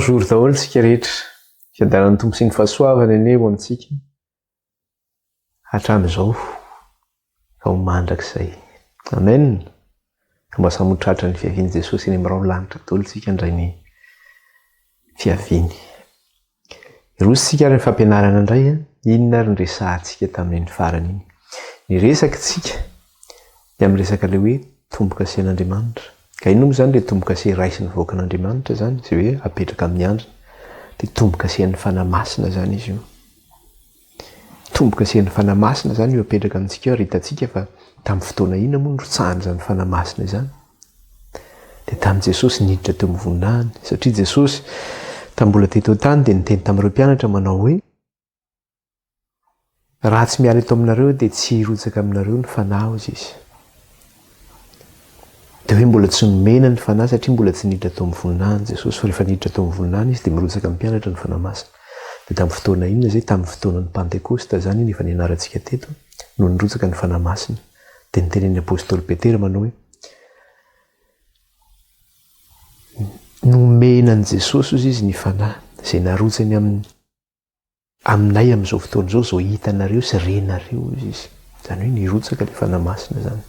Bonjour daholo tsika rehetra. Fiadanan'ny tompo sy ny fahasoavana eny ho amintsika. Hatramin'izao ka ho mandrakizay. Amen. Ka mba samotratra ny fiaviany Jesosy eny amin'ny rano lanitra daholo tsika indray ny fiaviany. Irositsika ary ny fampianarana indray inona ary ny resahantsika tamin'ny farany iny. Ny resakitsika dia amin'ny resaka ilay hoe Tombo-kasen Andriamanitra. Ka inona moa zany ilay tombo-kase raisin'ny voakan'Andriamanitra zany, izay hoe apetraka amin'ny andrina. Dia tombo-kasen'ny fanamasina zany izy io. Tombo-kasen'ny fanamasina zany io apetraka amintsika ary hitantsika fa tamin'ny fotoana inona moa nirotsahan' izany fanamasina izany. Dia tamin'i Jesosy niditra teo amin'ny voninahiny, satria Jesosy tamin'ny mbola teto tany dia niteny tamin'ireo mpianatra manao hoe raha tsy miala eto aminareo dia tsy hirotsaka aminareo ny fanahy hozy izy. Dia hoe mbola tsy nomena ny fanahy satria mbola tsy niditra teo amin'ny voninahiny Jesosy, fa rehefa niditra teo amin'ny voninahiny izy dia mirotsaka amin'ny mpianatra ny fanamasina. Dia tamin'ny fotoana inona izay tamin'ny fotoanan'ny Pentekosta zany iny efa nianarantsika teto no nirotsaka ny fanamasina. Dia nitenen'ny apôstôly Petera manao hoe nomenan'i Jesosy hozy izy ny fanahy izay narotsany aminay amin'izao fotoana izao, izao hitanareo sy renareo izy izy. Zany hoe nirotsaka ilay fanamasina zany.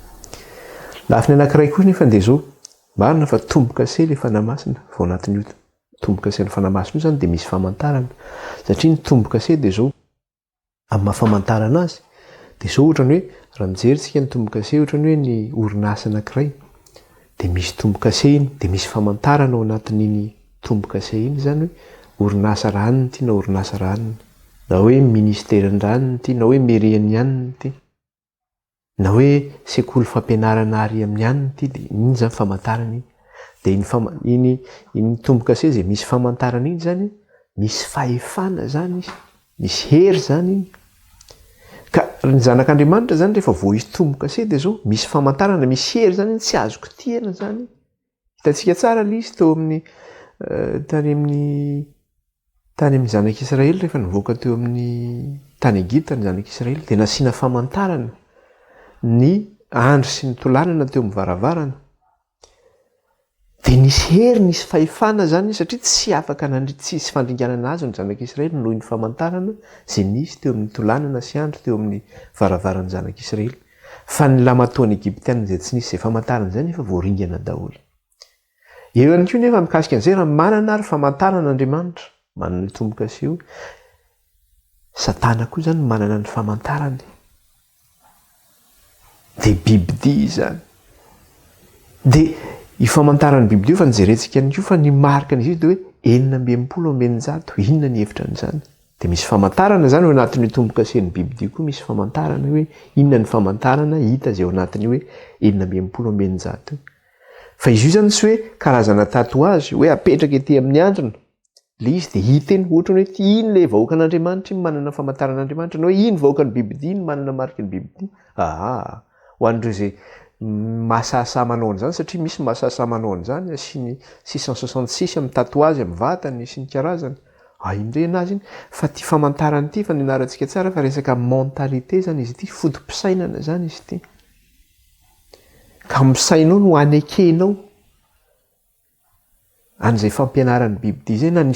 Lafiny anankiray koa nefa dia izao, marina fa tombo-kase ilay fanamasina vao anatin'io tombo-kasen'ny fanamasina io zany dia misy famantarana. Satria ny tombo-kase dia izao amin'ny mahafamantarana azy dia izao ohatrany hoe raha mijeritsika ny tombo-kase ohatrany hoe ny orinasa anankiray dia misy tombo-kase iny dia misy famantarana ao anatin'iny tombo-kase iny zany hoe orinasa ranony ity na orinasa ranony, na hoe ministerin-dranony ity, na hoe meriany ihany ity, na hoe sekoly fampianarana ary amin'ny aniny ity, dia iny zany famantarana iny. Dia iny tombo-kase izay misy famantarana iny zany misy fahefana zany izy, misy hery zany iny. Ka ny zanak'Andriamanitra zany rehefa vao hisy tombo-kase dia izao misy famantarana, misy hery zany iny, tsy azo kitihana zany. Hitantsika tsara ilay izy teo amin'ny tany amin'ny zanak'Israely rehefa nivoaka teo amin'ny tany Egipta ny zanak'Israely dia nasiana famantarana ny andro sy ny tolanana teo amin'ny varavarana. Dia nisy hery, nisy fahefana zany satria tsy afaka tsisy fandringanana azy ny zanak'Israely noho ny famantarana izay nisy teo amin'ny tolanana sy andro teo amin'ny varavaran'ny zanak'Israely. Fa ny lamatoan'ny Egyptiana izay tsy nisy izay famantarana izany efa voaringana daholo. Eo ihany koa nefa mikasika an'izay raha manana ary famantarana Andriamanitra, manana ny tombo-kase io, Satana koa zany manana ny famantarany. Dia bibidia zany. Dia io famantarany bibidia fa nijerentsika ihany koa fa ny marika an'izy io dia hoe 680 inona ny hevitran'izany. Dia misy famantarana zany ao anatin'ny tombo-kasen'ny bibidia koa misy famantarana hoe inona ny famantarana hita izay ao anatin'ny hoe 680. Fa izy io zany tsy hoe karazana tatoazy hoe apetraka ety amin'ny andrina. Ilay izy dia hita eny ohatrany hoe iny ilay vahoakan'Andriamanitra iny manana famantaran'Andriamanitra, na hoe iny vahoakan'ny bibidia iny manana mariky ny bibidia. Ho an'ireo izay mahasahasah manao an'izany, satria misy mahasahasah manao an'izany sy ny 666 amin'ny tatoazy amin'ny vatany sy ny karazany. Indray anazy iny fa ty famantarana ity fa nianarantsika tsara fa resaka mentalité zany izy ity, fotom-pisainana zany izy ity. Ka misainao no anekenao an'izay fampianaran'ny bibidia izay na ny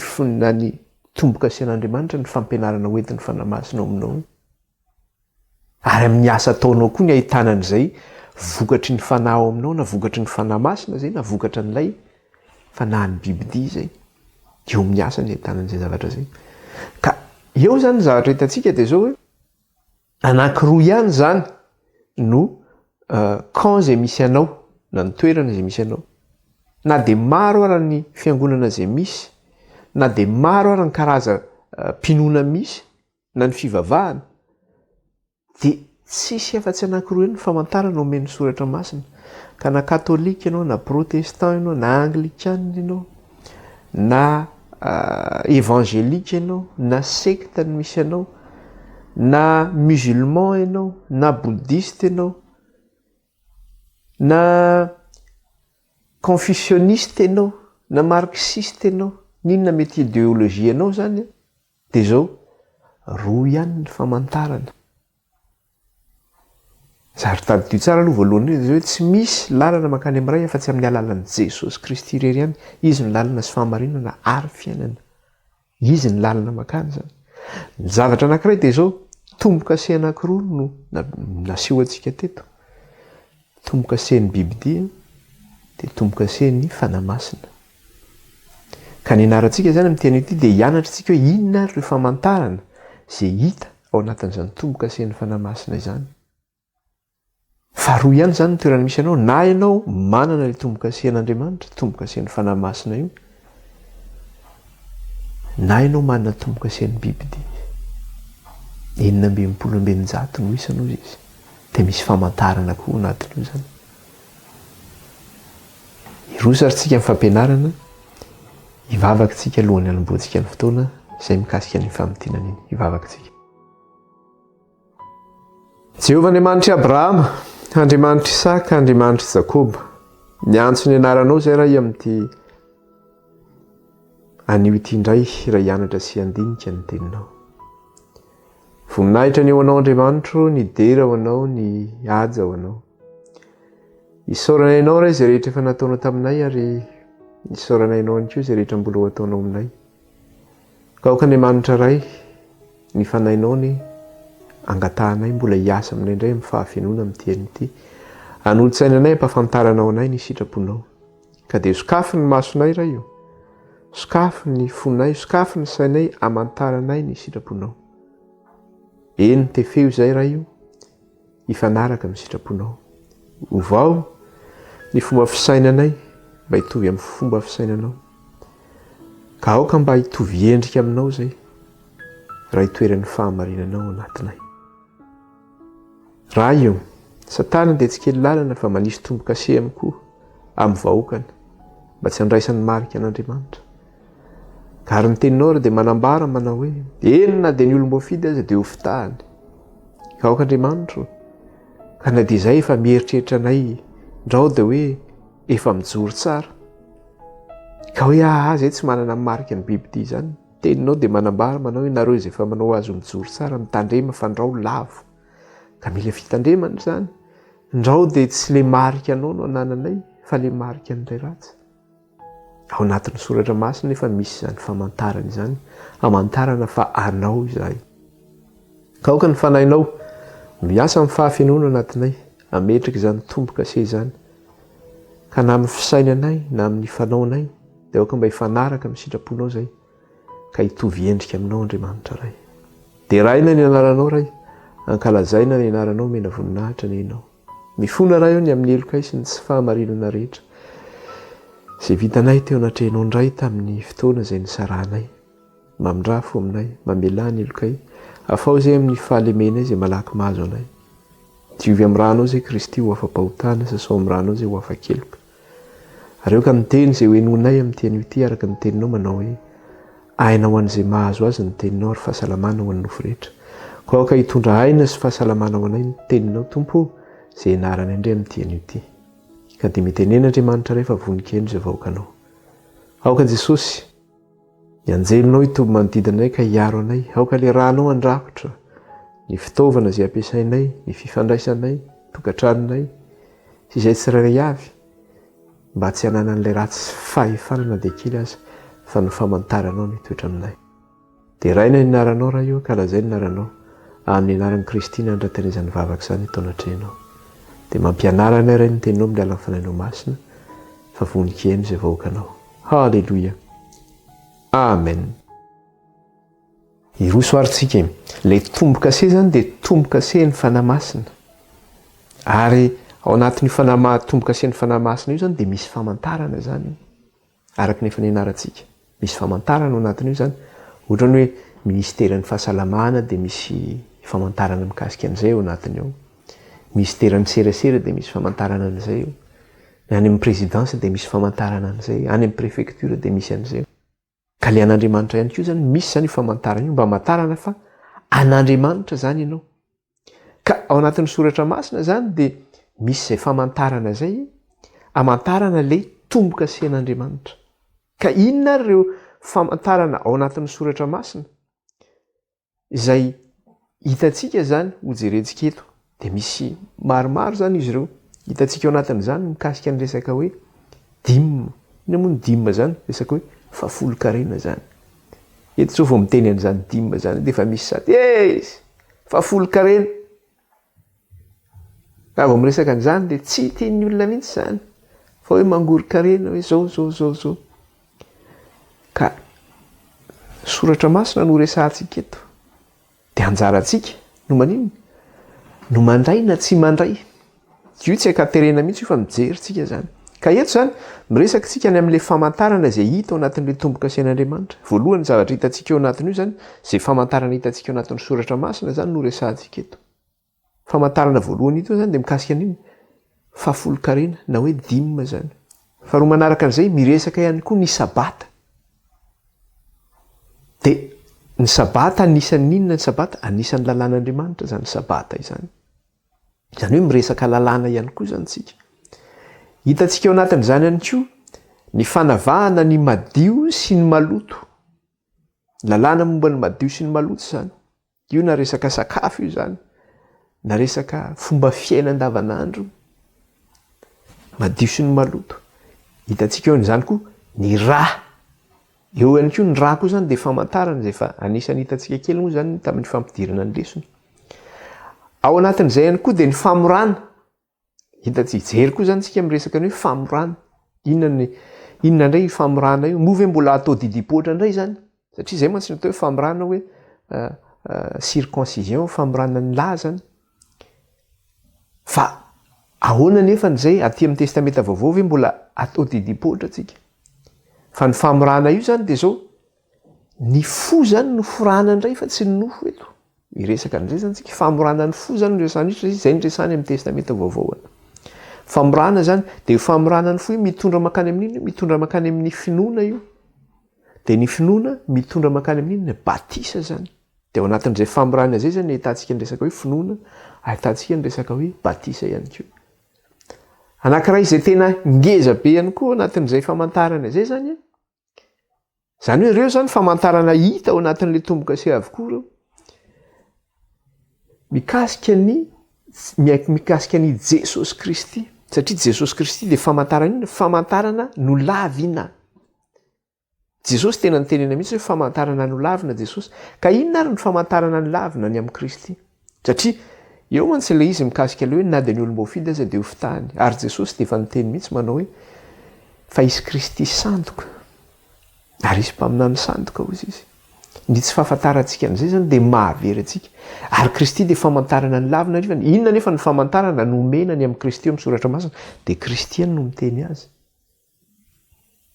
tombo-kasen'Andriamanitra ny fampianarana hoentin'ny fanamasina ao aminao. Ary amin'ny asa ataonao koa ny ahitana an'izay vokatry ny fanahy ao aminao, na vokatry ny fanamasina zay, na vokatra n'ilay fanahin'ny bibidia zay. Eo amin'ny asa ny ahitana an'izay zavatra zay. Ka eo zany zavatra hitantsika dia izao hoe anankiroa ihany zany no camp izay misy anao, na ny toerana izay misy anao. Na dia maro ara ny fiangonana izay misy, na dia maro ara ny karaza mpinoana misy, na ny fivavahana, dia tsisy afa-tsy anankiroa ny famantarana omen'ny soratra masina. Ka na katolika ianao, na protestant ianao, na anglikana ianao, na évangélika ianao, na secte ny misy ianao, na musulman ianao, na bouddhiste ianao, na confucianiste ianao, na marxiste ianao, n'inona mety idéologie ianao zany, dia izao roa ihany ny famantarana. Zary tadidio tsara aloha voalohany hoe hoe tsy misy lalana mankany amin'ny ray fa tsy amin'ny alalan'i Jesosy Kristy irery ihany. Izy ny lalana sy fahamarinana ary fiainana. Izy ny lalana mankany zany. Ny zavatra anankiray dia izao tombo-kase anankiroa no naseho antsika teto. Tombo-kasen'ny bibidia dia tombo-kasen'ny fanamasina. Ka ny anarantsika zany amin'ny teny ity dia hianatra tsika hoe inona ary ireo famantarana izay hita ao anatin'izany tombo-kasen'ny fanamasina izany. Faharoa ihany zany ny toerana misy anao, na ianao manana ilay tombo-kasen'Andriamanitra, tombo-kasen'ny fanamasina io, na ianao manana tombo-kasen'ny bibidia. 920 no isanao izy. Dia misy famantarana koa anatin'io zany. Irosarintsika amin'ny fampianarana, hivavakantsika alohan'ny hanomboantsika ny fotoana izay mikasika ny famontinana iny. Hivavakantsika. Jehovah Andriamanitra Abrahama, Andriamanitra Isaka, Andriamanitra Jakoba, niantso ny anaranao izay raha amin'ity anio ity indray raha hianatra sy handinika ny teninao. Voninahitra ny eo anao Andriamanitra, ny dera ao anao, ny haja ao anao. Isaorana ianao raha izay rehetra efa nataonao taminay ary isaorana ianao ihany koa izay rehetra mbola ho ataonao aminay. Ka aoka Andriamanitra iray, ny fanahinao ny angatahanay mbola hiasa aminay indray amin'ny fahafenoana amin'ity an'ity. Anolo-tsainanay ampafantaranao anay ny sitraponao. Ka dia sokafy ny masonay raha io. Sokafy ny fonay, sokafy ny sainay amantaranay ny sitraponao. Eny tefeo izay raha io, hifanaraka amin'ny sitraponao. Ovao ny fomba fisainanay mba hitovy amin'ny fomba fisainanao. Ka aoka mba hitovy endrika aminao izay raha hitoeran'ny fahamarinanao anatinay. Raha io, Satana dia tsy kely lalana fa manisy tombo-kase aminy koa amin'ny vahoakany mba tsy handraisan'ny marika an'Andriamanitra. Ka ary ny teninao dia manambara manao hoe enina dia ny olom-boafidy aza dia ho fitahany. Ka aoka Andriamanitra, ka na dia izay efa mieritreritra anay ndrao dia hoe efa mijoro tsara. Ka hoe izay tsy manana marika ny bibidia izany. Teninao dia manambara manao hoe nareo izay efa manao azy ho mijoro tsara mitandrema fa ndrao lavo. Ka mila fitandremana izany. Ndrao dia tsy le marika anao no anananay fa le marika an'ilay ratsy. Ao anatin'ny soratra masina efa misy izany famantarana izany, hamantarana fa anao izahay. Ka aoka ny fanahinao miasa amin'ny fahafenoana anatinay, hametraka izany tombo-kase izany. Ka na amin'ny fisainanay na amin'ny fanaonay dia aoka mba hifanaraka amin'ny sitraponao izay, ka hitovy endrika aminao Andriamanitra iray. Dia raina ny anaranao iray, ankalazaina ny anaranao mena voninahitra ny enao. Mifona raha eo ny amin'ny heloka sy ny tsy fahamarinana rehetra. Izay vitanay teo anatrehanao indray tamin'ny fotoana izay nisaranay, mamindrafo aminay, mamelà ny helokay, afao izay amin'ny fahalemenay izay malaky mahazo anay. Diovy amin'ny ranao izay Kristy ho afa-pahotana, sasao amin'ny ranao izay ho afa-keloka. Ary eo ka miteny izay hoenonay amin'ity anio ity araka ny teninao manao hoe aina ho an'izay mahazo azy ny teninao ary fahasalamana ho an'ny nofo rehetra. Ka aoka hitondra aina sy fahasalamana ho anay ny teninao Tompo izay ianarana indray amin'ity anio ity. Ka dia mitenena Andriamanitra rehefa vonikendry izay vahoakanao. Aoka Jesosy, ny anjelinao hitoby manodidina anay ka hiaro anay. Aoka le ranao andrakotra ny fitaovana izay ampiasainay, ny fifandraisanay, tokantranonay sy izay tsirairay avy mba tsy hananan'ilay ratsy fahefanana dia kely aza fa ny famantaranao ny toetra aminay. Dia raina ny anaranao raha io, kalazay ny anaranao amin'ny anaran'i Kristy nandra-tenezan'ny vavaka izany atao anatrehanao. Dia mampianara anay iray ny teninao amin'ny alan'ny fanahinao masina fa vonikendry izay vahoakanao. Halleluia. Amen. Iroso aritsika ilay tombo-kase zany dia tombo-kase ny fanamasina. Ary ao anatin'ny tombo-kase ny fanamasina io zany dia misy famantarana zany. Araka ny efa nianarantsika. Misy famantarana ao anatin'io zany. Ohatra ny hoe ministeran'ny fahasalamana dia misy famantarana mikasika an'izay ao anatiny ao. Ministeran'ny serasera dia misy famantarana an'izay ao. Any amin'ny présidence dia misy famantarana an'izay. Any amin'ny préfecture dia misy an'izay. Ka le an'Andriamanitra ihany koa zany misy zany famantarana io mba hamantarana fa an'Andriamanitra zany ianao. Ka ao anatin'ny soratra masina zany dia misy izay famantarana izay hamantarana ilay tombo-kasen'Andriamanitra. Ka inona ary ireo famantarana ao anatin'ny soratra masina izay hitantsika zany ho jerentsika eto dia misy maromaro zany izy ireo hitantsika eo anatin'izany mikasika ny resaka hoe dime. Ina moa ny dime zany? Resaka hoe fahafolon-karena zany. Eto zao vao miteny an'izany dime zany dia efa misy sady fahafolon-karena. Raha vao miresaka an'izany dia tsy tian'ny olona mihitsy zany. Fa hoe mangory-karena hoe zao. Ka soratra masina no resahantsika eto. Dia anjarantsika no manino? No mandray na tsy mandray. Io tsy akaterena mihitsy io fa mijerytsika zany. Ka eto zany miresaka tsika ny amin'ilay famantarana izay hita ao anatin'ilay tombo-kasen Andriamanitra. Voalohany zavatra hitantsika eo anatin'io zany, izay famantarana hitantsika eo anatin'ny soratra masina zany no resahantsika eto. Famantarana voalohany hita zany dia mikasika an'iny fahafolon-karena na hoe dime zany. Faharoa manaraka an'izay miresaka ihany koa ny sabata. Dia ny sabata anisan'ny inona ny sabata? Anisan'ny lalàn'Andriamanitra zany sabata izany. Izany hoe miresaka lalàna ihany koa zany tsika. Hitantsika eo anatin'izany ihany koa ny fanavahana ny madio sy ny maloto. Lalàna momba ny madio sy ny maloto zany. Io na resaka sakafo io zany, na resaka fomba fiaina andavanandro, madio sy ny maloto. Hitantsika eo an'izany koa ny rà. Eo ihany koa ny rà koa zany dia famantarana izay fa anisan'ny hitantsika kely moa zany tamin'ny fampidirana ny lesona. Ao anatin'izay ihany koa dia ny famorana. Hitantsika jery koa zany tsika miresaka ny hoe famorana. Inona indray famorana io? Moa ve mbola atao didipoitra indray zany? Satria izay mantsy natao hoe famorana hoe circoncision, famorana ny lahy zany. Fa ahoana nefa n'izay aty amin'ny testamenta vaovao ve mbola atao didipoitra tsika? Fa ny famorana io zany dia zao ny fo zany no forana indray fa tsy ny nofo eto. Miresaka an'izay zany tsika famorana ny fo zany no resanitra izay ny resany amin'ny testamenta vaovao. Famorana zany dia famorana ny fo io mitondra makany amin'iny, mitondra makany amin'ny finoana io. Dia ny finoana mitondra makany amin'iny ny batisa zany. Dia ao anatin'izay famorana izay zany ahitantsika ny resaka hoe finoana, ahitantsika ny resaka hoe batisa ihany koa. Anankiray izay tena ngeza be ihany koa anatin'izay famantarana izay zany. Zany hoe ireo zany famantarana hita ao anatin'ilay tombo-kase avokoa ireo. Mikasika ny Jesosy Kristy. Satria Jesosy Kristy dia famantarana no lavina. Jesosy tena nitenena mihitsy hoe famantarana no lavina Jesosy. Ka inona ary ny famantarana no lavina ny amin'ny Kristy? Satria eo mantsy ilay izy mikasika ilay hoe na dia ny olom-boafidy aza dia ho fitahany. Ary Jesosy dia efa niteny mihitsy manao hoe fa izy Kristy sandoka. Ary izy mpaminany sandoka hozy izy. Ny tsy fahafantarantsika an'izay zany dia mahavery antsika. Ary Kristy dia famantarana ny lavina. Inona nefa ny famantarana nomena ny amin'ny Kristy amin'ny soratra masina dia Kristiana no miteny azy.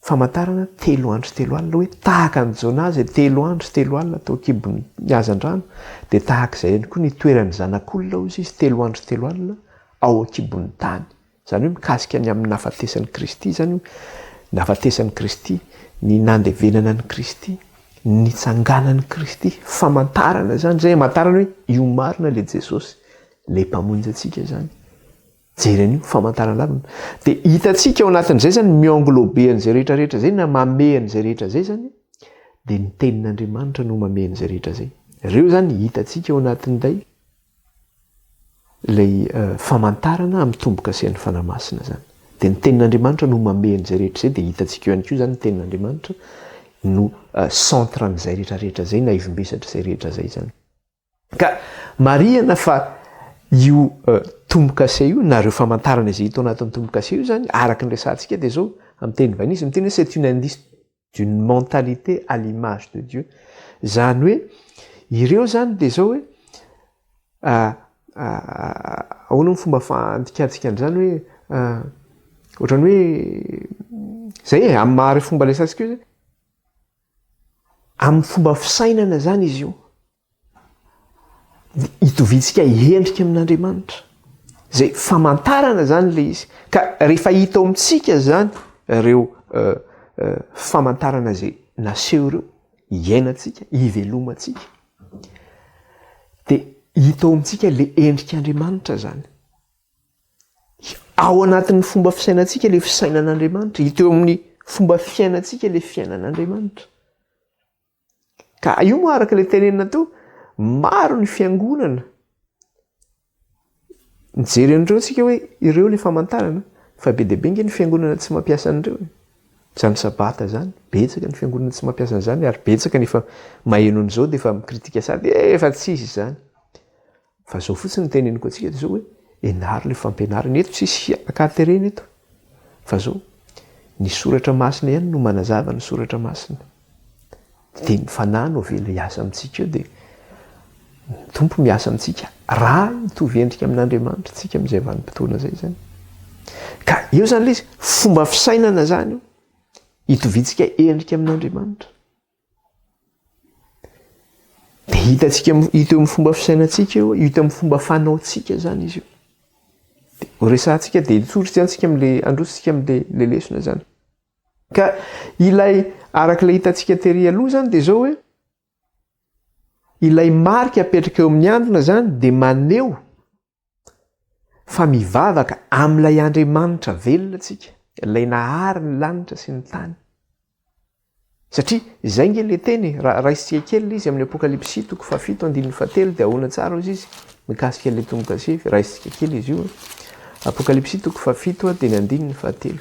Famantarana 3 andro 3 alina hoe tahaka ny Jona izay 3 andro 3 alina tao kibony hazan-drano dia tahaka izay ihany koa ny toeran'ny zanak'olona hozy izy 3 andro 3 alina ao akibon'ny tany. Izany hoe mikasika ny amin'ny nahafatesan'ny Kristy zany hoe nahafatesan'ny Kristy, ny nandevenana ny Kristy, ny tsanganan'ny Kristy, famantarana zany izay hamantarana hoe io marina ilay Jesosy, ilay mpamonjy antsika zany. Jeren'io famantarana lavina. Dia hitantsika ao anatin'izay zany mianglobe an'izay rehetrarehetra zay na mame an'izay rehetra zay zany dia ny tenin'Andriamanitra no mame an'izay rehetra zay. Ireo zany hitantsika ao anatin'ilay famantarana amin'ny tombo-kasen'ny fanamasina zany. Dia ny tenin'Andriamanitra no mame an'izay rehetra zay dia hitantsika eo ihany koa zany ny tenin'Andriamanitra no centre an'izay rehetrarehetra zay na ivim-besatra izay rehetra zay zany. Ka marihana fa io tombo-kase io na ireo famantarana izay hita ao anatin'ny tombo-kase io zany araka ny resantsika dia zao amin'ny teny vanisa miteny hoe c'est une indice d'une mentalité à l'image de Dieu. Zany hoe ireo zany dia zao hoe ahoana ny fomba fandikatsika an'izany hoe ohatrany hoe zay amin'ny mahare fomba resantsika io zany amin'ny fomba fisainana zany izy io. Hitoviantsika endrika amin'Andriamanitra. Zay famantarana zany ilay izy. Ka rehefa hita ao amintsika zany ireo famantarana izay naseho ireo, hiainantsika, hivelomantsika. Dia hita ao amintsika ilay endrik'Andriamanitra zany. Ao anatin'ny fomba fisainantsika ilay fisainan'Andriamanitra, hita eo amin'ny fomba fiainantsika ilay fiainan'Andriamanitra. Ka io moa araka ilay tenenina teo, maro ny fiangonana Nijery an'ireo tsika hoe ireo le famantarana fa be deabe nge ny fiangonana tsy mampiasa an'ireo. Zany sabata zany, betsaka ny fiangonana tsy mampiasa an'izany ary betsaka nefa maheno an'izao dia efa mikritika sady efa tsy izy izany. Fa zao fotsiny ny teneniko antsika dia zao hoe enary le fampianarana eto tsisy akaterena eto. Fa zao ny soratra masina ihany no manazava ny soratra masina. Dia ny fanahy no avela hiasa amintsika eo dia ny tompo miasa amintsika raha mitovy endrika amin'Andriamanitra tsika amin'izay vanim-potoana izay zany. Ka eo zany ilay izy fomba fisainana zany io hitoviantsika endrika amin'Andriamanitra. Dia hita eo amin'ny fomba fisainantsika eo, hita amin'ny fomba fanaontsika zany izy io. Dia resantsika dia hitsoritra antsika amin'ilay andrositsika amin'ilay lesona zany. Ka ilay arak'ilay hitantsika tery aloha zany dia zao hoe ilay marika apetraka eo amin'ny andrina zany dia maneho fa mivavaka amin'ilay Andriamanitra velona tsika, ilay nahary ny lanitra sy ny tany. Satria izay nge le teny raisitsika kely izy amin'ny Apokalypsy 7:7 dia ahoana tsara izy mikasika ilay tombo-kase raisitsika kely izy io. Apokalypsy 7:7.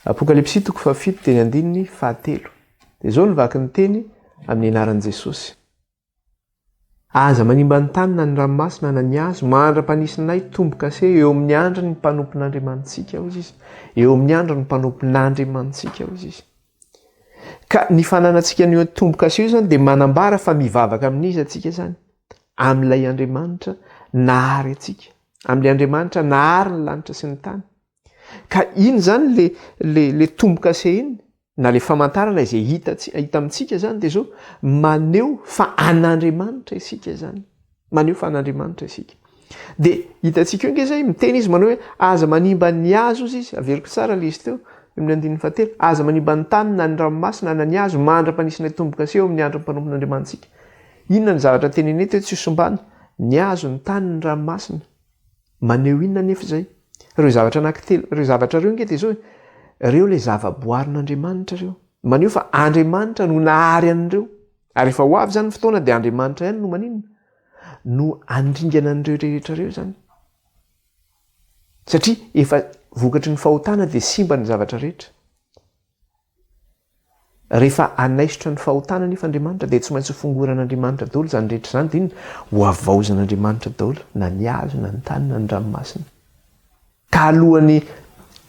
Apokalypsy 7:7. Dia zao ny vaky ny teny amin'ny anaran'i Jesosy. Aza manimba ny tany na ny ranomasina na ny hazo mandra-panisinay tombo-kase eo amin'ny andro ny mpanompon'Andriamanitsika hozy izy. Eo amin'ny andro ny mpanompon'Andriamanitsika hozy izy. Ka ny fananantsika ny tombo-kase io zany dia manambara fa mivavaka amin'izy atsika zany. Amin'ilay Andriamanitra nahary atsika. Amin'ilay Andriamanitra nahary ny lanitra sy ny tany. Ka iny zany le tombo-kase iny na le famantarana izay hita amintsika zany dia zao maneho fa an'Andriamanitra isika zany. Maneho fa an'Andriamanitra isika. Dia hitantsika eo nge zay miteny izy manao hoe aza manimba ny hazo izy, averiko tsara le izy teo amin'ny 7. Aza manimba ny tany na ny ranomasina na ny hazo mandra-panisinay tombo-kase eo amin'ny andro ny mpanompon'Andriamanitsika. Inona ny zavatra teneny eto tsy hosombana? Ny hazo, ny tany, ny ranomasina. Maneho inona nefa izay? Ireo zavatra anankitelo, ireo zavatra ireo nge dia zao ireo le zava-boarin'Andriamanitra ireo. Maneho fa Andriamanitra no nahary an'ireo. Ary efa ho avy zany fotoana dia Andriamanitra ihany no maninona? No andringana an'ireo rehetra ireo zany. Satria efa vokatry ny fahotana dia simba ny zavatra rehetra. Rehefa anaisotra ny fahotana nefa Andriamanitra dia tsy maintsy fongoran'Andriamanitra daholo zany rehetra zany dia ho avaozan'Andriamanitra daholo na ny hazo na ny tany na ny ranomasina. Ka alohany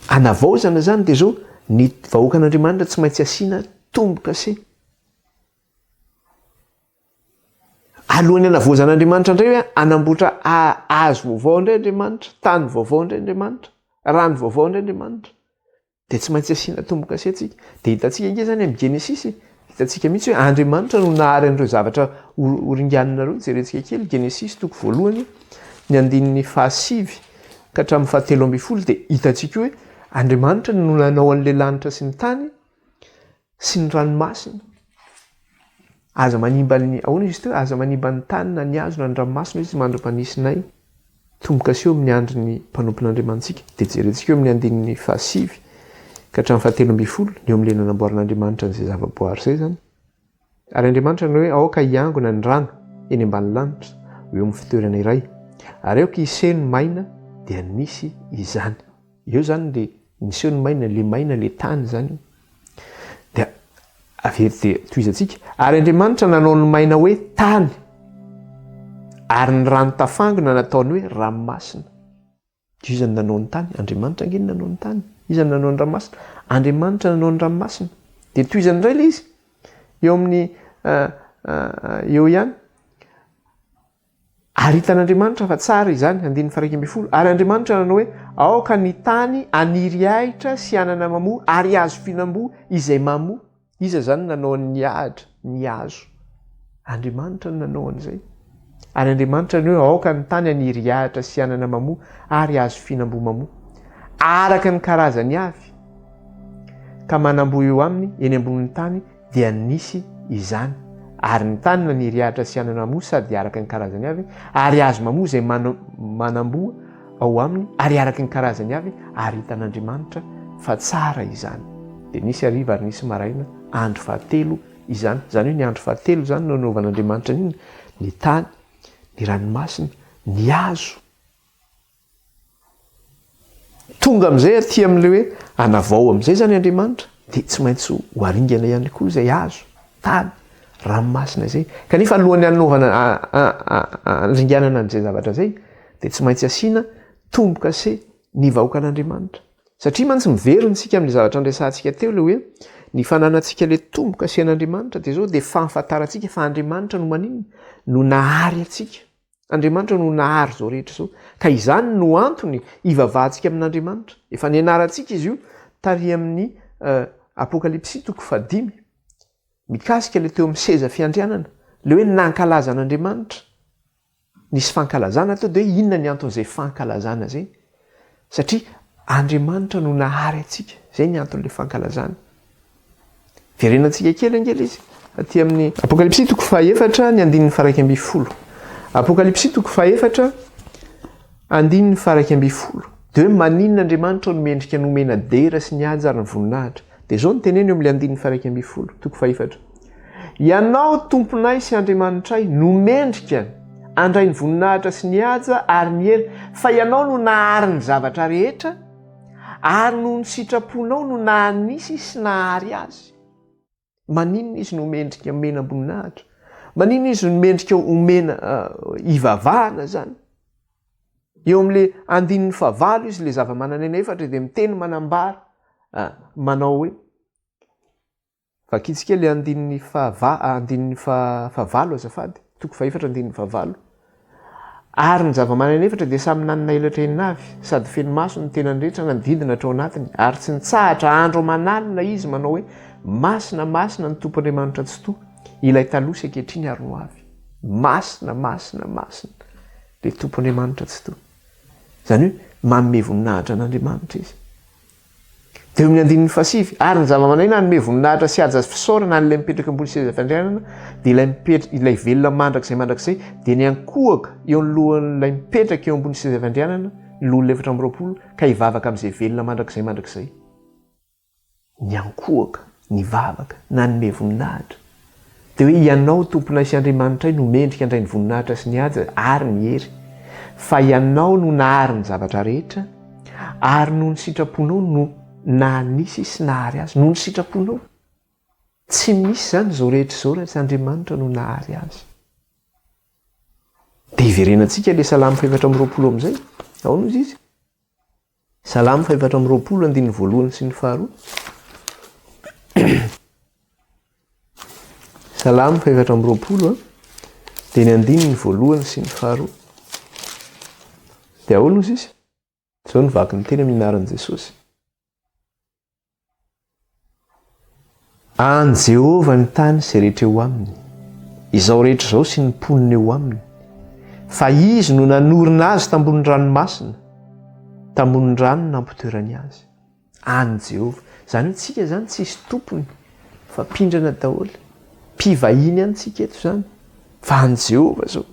anavaozana zany dia zao ny vahoakan'Andriamanitra tsy maintsy asiana tombo-kase. Alohany anavaozan'Andriamanitra indray hoe anamboatra hazo vaovao indray Andriamanitra, tany vaovao indray Andriamanitra, rano vaovao indray Andriamanitra. Dia tsy maintsy asiana tombo-kase tsika. Dia hitantsika nge zany amin'ny Genesis, hitantsika mihitsy hoe Andriamanitra no nahary an'ireo zavatra horinganina ireo. Jerentsika kely Genesis 1 ny 5 ka hatramin'ny 7 dia hitantsika hoe Andriamanitra no nanao an'ilay lanitra sy ny tany sy ny ranomasina. Aza manimba ny ahoana izy teo? Aza manimba ny tany na ny hazo na ny ranomasina izy mandra-panisinay tombo-kase eo amin'ny andro ny mpanompon'Andriamanitsika. Dia jerentsika eo amin'ny 5 ka hatramin'ny 7 ny eo amin'ilay nanamboaran'Andriamanitra n'izay zava-boary izay zany. Ary Andriamanitra no hoe aoka hiangona ny rano eny ambany lanitra eo amin'ny fitoerana iray. Ary aoka hiseho ny maina dia nisy izany. Eo zany le niseho ny maina, le maina le tany zany. Dia avery dia toizantsika. Ary Andriamanitra nanao ny maina hoe tany. Ary ny rano tafangona nataony hoe ranomasina. Iza ny nanao ny tany? Andriamanitra nge nanao ny tany. Iza ny nanao ny ranomasina? Andriamanitra nanao ny ranomasina. Dia toizany indray le izy. Eo amin'ny eo ihany. Ary hitan'Andriamanitra fa tsara izany 1:12. Ary Andriamanitra nanao hoe aoka ny tany aniry ahitra sy anana mamoa ary hazo fihinam-boa izay mamoa. Iza zany nanao ny ahitra, ny hazo? Andriamanitra no nanao an'izay. Ary Andriamanitra no hoe aoka ny tany aniry ahitra sy anana mamoa ary hazo fihinam-boa mamoa. Araka ny karazany avy ka manam-boa eo aminy eny ambonin'ny tany dia nisy izany. Ary ny tany naniry ahitra sy anana mamoa sady araka ny karazany avy ary hazo mamoa izay manam-boa ao aminy ary araka ny karazany avy ary hitan'Andriamanitra fa tsara izany. Dia nisy hariva ary nisy maraina andro fahatelo izany. Zany hoe ny andro fahatelo zany no nanaovan'Andriamanitra ny tany, ny ranomasina, ny hazo tonga amin'izay aty amin'le hoe anavao amin'izay zany Andriamanitra dia tsy maintsy ho aringana ihany koa izay azo tany ranomasina izay kanefa alohan'ny anaovana andringanana an'izay zavatra izay dia tsy maintsy asiana tombo-kase ny vahoakan'Andriamanitra satria mantsy miverina isika amin'ilay zavatra andraisantsika teo le hoe ny fananantsika ilay tombo-kase an'Andriamanitra dia zao dia fahafantarantsika fa Andriamanitra no maninona no nahary atsika. Andriamanitra no nahary zao rehetra zao ka izany no antony ivavahantsika amin'Andriamanitra. Efa nianarantsika izy io tary amin'ny Apokalypsy 5 mikasika le teo amin'ny seza fiandrianana le hoe nankalaza an'Andriamanitra. Nisy fankalazana teo dia inona ny anton'izay fankalazana zay? Satria Andriamanitra no nahary atsika. Zay ny anton'ilay fankalazana. Verenantsika kely angely izy aty amin'ny Apokalypsy 4 ny 1:12. Apokalypsy 4 1:12. Dia hoe maninona Andriamanitra no mendrika nomena dera sy ny ady ary ny voninahitra. Dia zao ny teneny eo amin'ilay 1:12. Ianao tomponay sy Andriamanitray nomendrika andray ny voninahitra sy ny haja ary ny hery fa ianao no nahary ny zavatra rehetra ary no ny sitraponao no nanisy sy nahary azy. Maninona izy no mendrika omena voninahitra? Maninona izy no mendrika omena ivavahana zany? Eo amin'le 9 izy le zava-manan'aina efatra dia miteny manambara manao hoe vakitsika le 9 azafady 4 ary ny zava-manan'aina efatra dia samy nanana elatra enina avy sady feno maso ny tenany rehetra nanodidina hatrao anatiny ary tsy nitsahatra andro manalina izy manao hoe masina masina ny tompon'Andriamanitra tsy toa ilay taloha sy ankehitriny ary no avy. Masina masina masina le tompon'Andriamanitra tsy toa. Zany hoe manome voninahitra an'Andriamanitra izy. Dia amin'ny 9 ary ny zava-manan'aina nanome voninahitra sy haja fisaorana an'ilay mipetraka ambony seza fiandrianana dia ilay velona mandrakizay dia ny ankohaka eo alohan'ilay mipetraka eo ambony seza fiandrianana ny olona 420 ka hivavaka amin'izay velona mandrakizay. Ny ankohaka ny vavaka nanome voninahitra. Dia hoe ianao tomponay sy Andriamanitray no mendrika andray ny voninahitra sy ny haja ary ny hery fa ianao no nahary ny zavatra rehetra ary no ny sitraponao no nanisy sy nahary azy. No ny sitraponao tsy misy zany zao rehetra zao raha tsy Andriamanitra no nahary azy. Dia iverenantsika le Salamo 420 amin'izay. Ahoana izy izy? Salamo 420 andiny voalohany sy ny faharoa. Salamo 420 dia ny andiny ny voalohany sy ny faharoa. Dia ahoana izy izy? Izao ny vaky ny teny amin'ny anaran'i Jesosy. Any Jehovah ny tany sy rehetra eo aminy, izao rehetra izao sy ny mponina eo aminy, fa izy no nanorina azy tambony ranomasina, tambony rano nampitoerany azy. Any Jehovah. Zany hoe tsika zany tsisy tompony fa mpindrana daholo. Mpivahiny ihany tsika eto zany. Fa any Jehovah zao.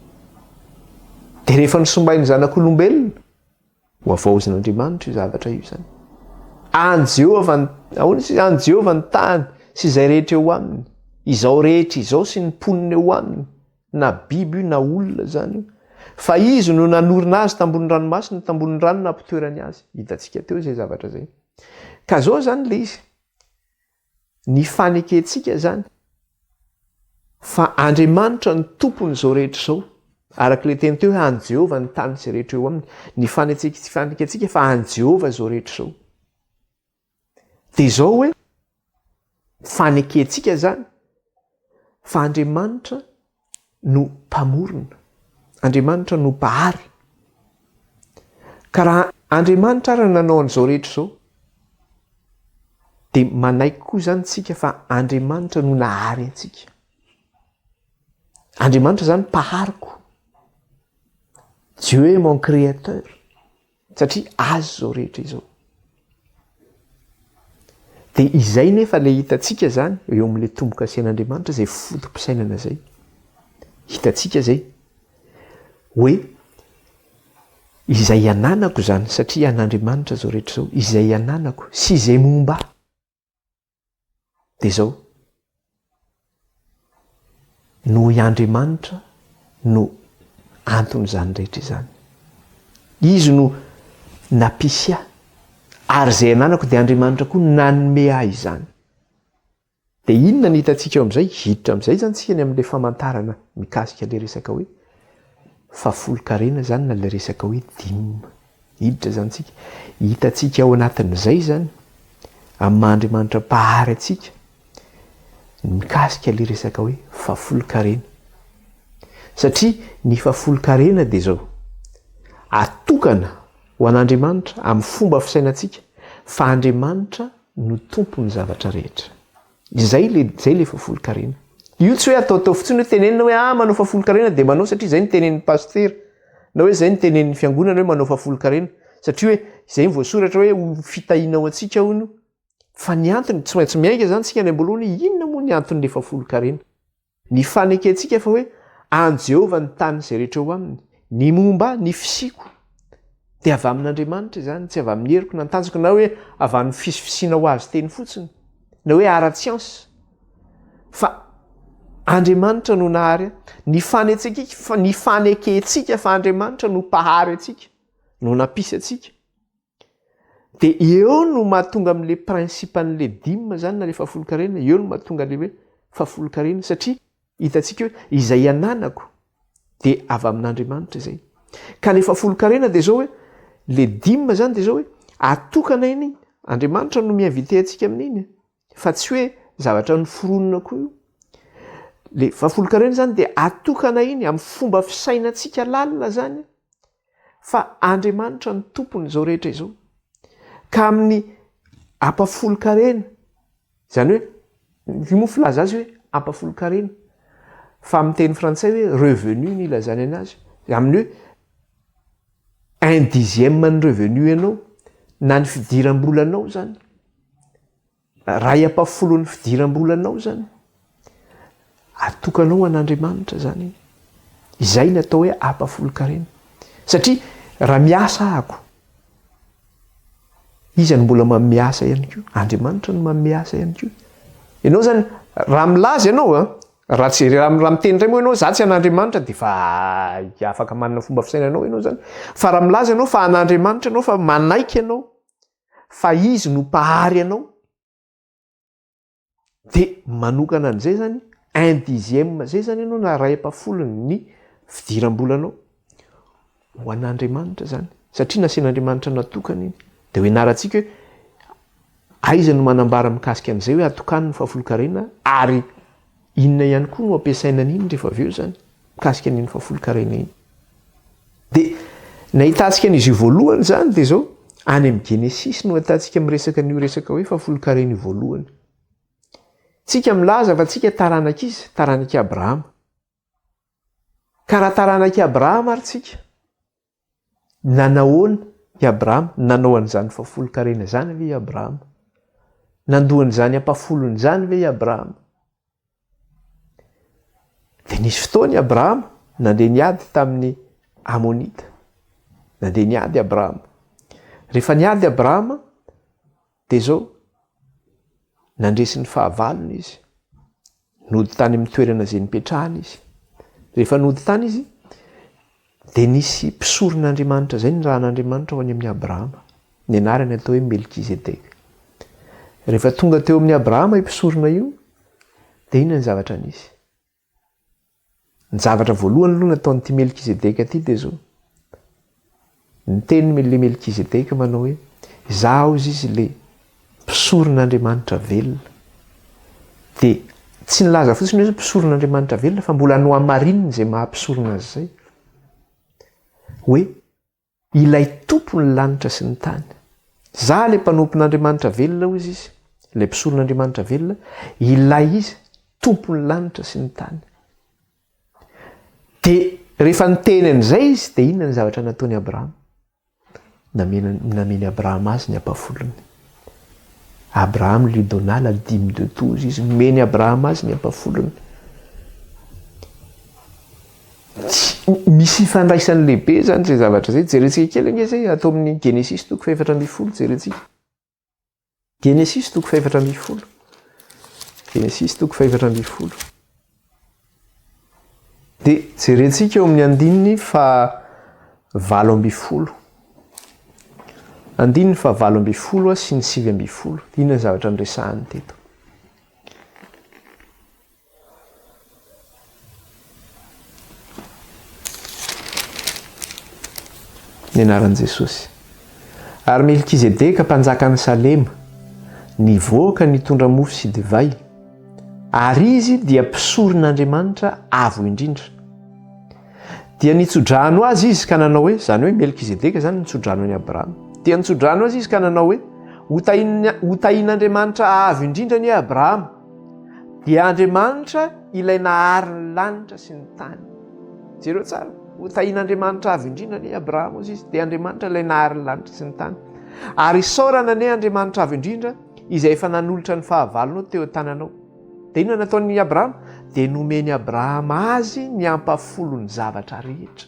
Dia rehefa nisombainy zanak'olombelona ho avaozin'Andriamanitra io zavatra io zany. Any Jehovah any Jehovah ny tany sy izay rehetra eo aminy, izao rehetra izao sy ny mponina eo aminy, na biby io na olona zany io. Fa izy no nanorina azy tambony ranomasina, tambony rano nampitoerany azy. Hitantsika teo izay zavatra zay. Ka zao zany le izy. Ny fanekentsika zany fa Andriamanitra ny tompony izao rehetra izao. Araka le teny teo hoe any Jehovah ny tany sy rehetra eo aminy. Ny fanekentsika fa any Jehovah izao rehetra izao. Dia izao hoe fanekentsika zany fa Andriamanitra no mpamorona. Andriamanitra no mpahary. Ka raha Andriamanitra ary nanao an'izao rehetra izao dia manaiky koa zany tsika fa Andriamanitra no nahary antsika. Andriamanitra zany mpahariko. Dieu est mon créateur. Satria azy zao rehetra izao. Dia izay nefa ilay hitantsika zany eo amin'ilay tombo-kasen'Andriamanitra izay fotom-pisainana izay. Hitantsika izay hoe izay ananako zany satria an'Andriamanitra zao rehetra izao. Izay ananako sy izay momba. Dia izao no i Andriamanitra no anton'izany rehetra izany. Izy no nampisy ahy Ary izay ananako dia Andriamanitra koa nanome ahy izany. Dia inona ny hitantsika eo amin'izay? Hiditra amin'izay zany tsika ny amin'ilay famantarana mikasika ilay resaka hoe fahafolon-karena zany na ilay resaka hoe dimy. Hiditra zany tsika. Hitantsika ao anatin'izay zany amin'ny Andriamanitra mpahary atsika mikasika ilay resaka hoe fahafolon-karena. Satria ny fahafolon-karena dia zao atokana ho an'Andriamanitra amin'ny fomba fisainantsika fa Andriamanitra no tompon'ny zavatra rehetra. Izay le fahafolon-karena. Io tsy hoe atao fotsiny hoe tenenina hoe manao fahafolon-karena dia manao satria izay ny tenen'ny pasteur na hoe izay ny tenen'ny fiangonana hoe manao fahafolon-karena. Satria hoe izay ny voasoratra hoe fitahiana ao antsika hono. Fa ny antony tsy maintsy miainga zany tsika ny amboloany inona moa ny anton'ilay fahafolon-karena. Ny fanekentsika fa hoe an Jehovah ny tany izay rehetra eo aminy. Ny momba ny fisiko dia avy amin'Andriamanitra zany, tsy avy amin'ny heriko na tanjoko na hoe avy amin'ny fisifisiana ho azy teny fotsiny na hoe ara-tsiansa. Fa Andriamanitra no nahary ny fanekentsika fa Andriamanitra no mpahary atsika, no nampisy atsika. Dia eo no mahatonga amin'ilay prinsipan'ilay dimy zany na ilay fahafolon-karena, eo no mahatonga ilay hoe fahafolon-karena satria hitantsika hoe izay ananako dia avy amin'Andriamanitra izay. Ka ilay fahafolon-karena dia zao hoe ilay dimy zany dia zao hoe atokana iny, Andriamanitra no miinvite atsika amin'iny, fa tsy hoe zavatra noforonina koa io. Ilay fahafolon-karena zany dia atokana iny amin'ny fomba fisainantsika lalina zany fa Andriamanitra ny tompony izao rehetra izao. Ka amin'ny ampafolo-karena zany hoe io moa filaza azy hoe ampafolo-karena fa amin'ny teny frantsay hoe revenu ny ilazany anazy amin'ny hoe 1/10 ny revenu ianao na ny fidiram-bolanao zany, ray ampafolon'ny fidiram-bolanao zany atokanao an'Andriamanitra zany. Izay ny atao hoe ampafolo-karena. Satria raha miasa ahako, iza no mbola mamiasa ihany koa? Andriamanitra no mamiasa ihany koa. Ianao zany raha milaza ianao raha miteny indray moa ianao za tsy an'Andriamanitra dia fa afaka manana fomba fisainanao ianao zany. Fa raha milaza ianao fa an'Andriamanitra ianao fa manaiky ianao fa izy no mpahary ianao dia manokana an'izay zany 1/10 zay zany ianao na ray ampafolony ny fidiram-bolanao ho an'Andriamanitra zany. Satria nasian'Andriamanitra natokana iny. Dia ho ianarantsika hoe aiza no manambara mikasika an'izay hoe atokany ny fahafolon-karena ary inona ihany koa no ampiasaina an'iny rehefa avy eo zany mikasika an'iny fahafolon-karena iny. Dia nahitantsika an'izy io voalohany zany dia zao any amin'ny Genesis no ahitantsika miresaka an'io resaka hoe fahafolon-karena voalohany. Tsika milaza fa tsika taranaka izy, taranaka Abrahama. Ka raha taranaka Abrahama ary tsika nanahoana i Abrahama, nanao an'izany fahafolon-karena zany ve i Abrahama? Nandohan'izany ampafolony zany ve i Abrahama? Dia nisy fotoana i Abrahama nandeha niady tamin'ny Amonita. Nandeha niady Abrahama. Rehefa niady Abrahama dia zao nandresy ny fahavalony izy. Nody tany amin'ny toerana izay nipetrahany izy. Rehefa nody tany izy dia nisy mpisoron'Andriamanitra izay ny rahan'Andriamanitra ho any amin'ny Abrahama. Ny anarany atao hoe Melkizedeka. Rehefa tonga teo amin'ny Abrahama mpisorona io dia inona ny zavatra nisy? Ny zavatra voalohany aloha nataon'ity Melkizedeka ity dia zao. Niteny le Melkizedeka manao hoe izaho izy le mpisoron'Andriamanitra velona. Dia tsy nilaza fotsiny hoe mpisoron'Andriamanitra velona fa mbola no hamarininy izay mahampisorona azy izay. Hoe ilay tompony lanitra sy ny tany. Za le mpanompon'Andriamanitra velona hoy izy, ilay mpisoron'Andriamanitra velona, ilay izy tompony lanitra sy ny tany. Dia rehefa niteny an'izay izy dia inona ny zavatra nataony Abrahama? Nameny Abrahama azy ny ampafolony. Abraham lui donna la dîme de tout, izy meny Abrahama azy ny ampafolony. Misy ifandraisany lehibe zany zay zavatra zay. Jerentsika kely nge zay atao amin'ny Genesis 4:10 jerentsika. Genesis 4:10. Genesis 4:10. Dia jerentsika eo amin'ny andininy fa 8:20. andiny fa 8 sy ny 9. Inona ny zavatra nyresahany teto? Ny anaran'i Jesosy. Ary Melkizedeka mpanjakany Salema nivoaka nitondra mofo sy divay, ary izy dia mpisoron'Andriamanitra avo indrindra. Dia nitsodrano azy izy ka nanao hoe, zany hoe Melkizedeka zany nitsodrano any Abrahama. Dia nitsodrano azy izy ka nanao hoe, hotahin'Andriamanitra avo indrindra ny Abrahama, dia Andriamanitra ilay nahary ny lanitra sy ny tany. Jereo tsara, hotahin'Andriamanitra avo indrindra ny Abrahama ozy izy, dia Andriamanitra ilay nahary ny lanitra sy ny tany. Ary isaorana ny Andriamanitra avo indrindra izay efa nanolotra ny fahavalonao teo an-tananao. Dia inona nataon'ny Abrahama? Dia nomeny Abrahama azy ny ampafolony zavatra rehetra.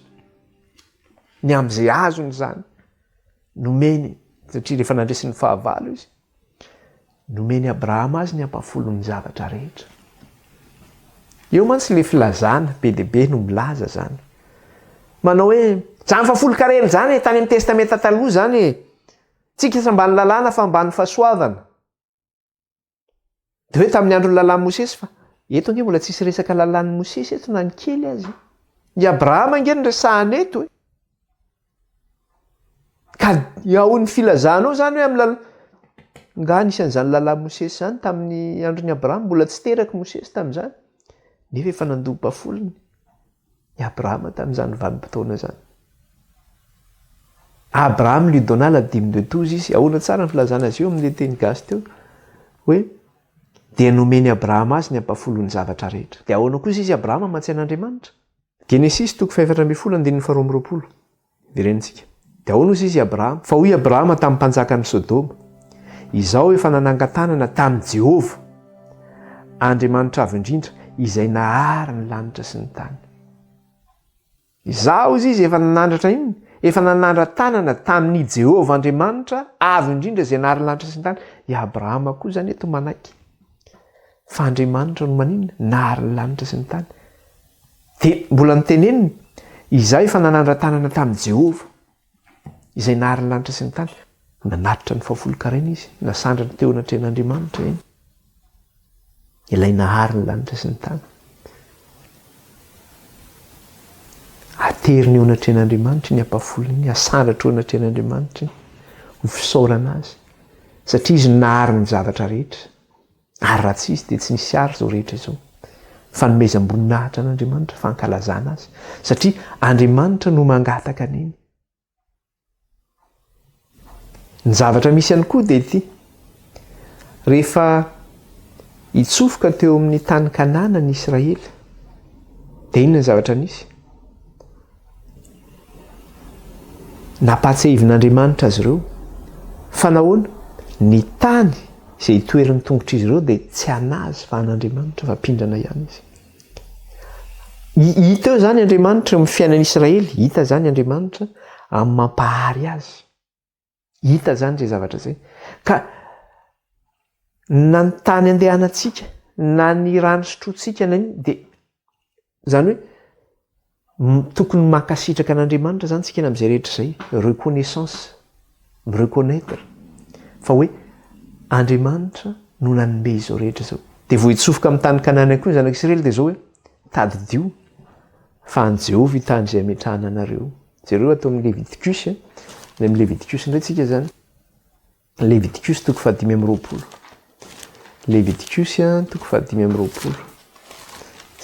Ny amin'izay azony zany nomeny, satria rehefa nandresy ny fahavalo izy, nomeny Abrahama azy ny ampafolony zavatra rehetra. Eo mantsy le filazana be dia be no milaza zany. Manao hoe zany fahafolon-karena zany tany amin'ny testamenta taloha zany, tsika sy ambany lalàna fa ambany fahasoavana. Dia hoe tamin'ny andron'ny lalàn'i Mosesy, fa eto ange mbola tsisy resaka lalàn'i Mosesy eto na ny kely azy. Ny Abrahama ange ny resahany eto. Ka ao ny filazana ao zany hoe amin'ny nga anisan'izany lalàn'i Mosesy zany tamin'ny andron'ny Abrahama, mbola tsy teraky Mosesy tamin'izany. Nefa efa nandoha-pafolony ny Abrahama tamin'izany vanim-potoana zany. Abraham lui donna la dîme de tous izy. Ahoana tsara ny filazana azy eo amin'ny teny gasy teo hoe dia nomeny Abrahama azy ny ampafolony zavatra rehetra. Dia ahoana kosa izy Abrahama matsain'Andriamanitra? Genesis 4:2-20. Verenitsika. Dia ahoana izy Abrahama? Fa hoy Abrahama tamin'ny mpanjakan'ny Sodoma, izao efa nanangan-tanana tamin'i Jehova, Andriamanitra avo indrindra, izay nahary ny lanitra sy ny tany. Izaho izy efa nanandratra inona? Efa nanandra tanana tamin'ny Jehova Andriamanitra avo indrindra izay nahary ny lanitra sy ny tany. I Abrahama koa zany eto manaiky. Fa Andriamanitra no maninona? Nahary ny lanitra sy ny tany. Dia mbola nitenenina, izaho efa nanandra tanana tamin'i Jehova izay nahary ny lanitra sy ny tany. Nanatitra ny fahafolon-karena izy, nasandrany teo anatrehan'Andriamanitra eny. Ilay nahary ny lanitra sy ny tany. Ateriny eo anatrehan'Andriamanitra ny ampafolony, asandratro eo anatrehan'Andriamanitra ho fisaorana azy. Satria izy nahary ny zavatra rehetra. Ary raha tsy izy dia tsy nisy ary izao rehetra izao. Fanomezam-boninahitra an'Andriamanitra, fankalazana azy. Satria Andriamanitra no mangataka an'iny. Ny zavatra misy ihany koa dia ity. Rehefa hitsofoka teo amin'ny tany Kanana ny Israely, dia inona ny zavatra nisy? Napatsahivon'Andriamanitra azy ireo. Fa nahoana? Ny tany izay hitoeran'ny tongotra izy ireo dia tsy anazy fa an'Andriamanitra, fa pindrana ihany izy. Hita eo zany Andriamanitra amin'ny fiainan'Israely, hita zany Andriamanitra amin'ny mampahary azy. Hita zany izay zavatra izay. Ka na ny tany andehanantsika, na ny rano sotrointsika na iny, dia zany hoe tokony mankasitraka an'Andriamanitra zany tsika amin'izay rehetra izay. Reconnaissance, reconnaître. Fa hoe Andriamanitra no nanome izao rehetra izao. Dia vao hitsofoka amin'ny tany Kanana koa ny zanak'Israely dia zao hoe tadidio fa an Jehovah tany izay ametrahana anareo. Jereo atao amin'ny Leviticus, ny amin'ny Leviticus indray tsika zany. Leviticus 5:20. Leviticus 5:20.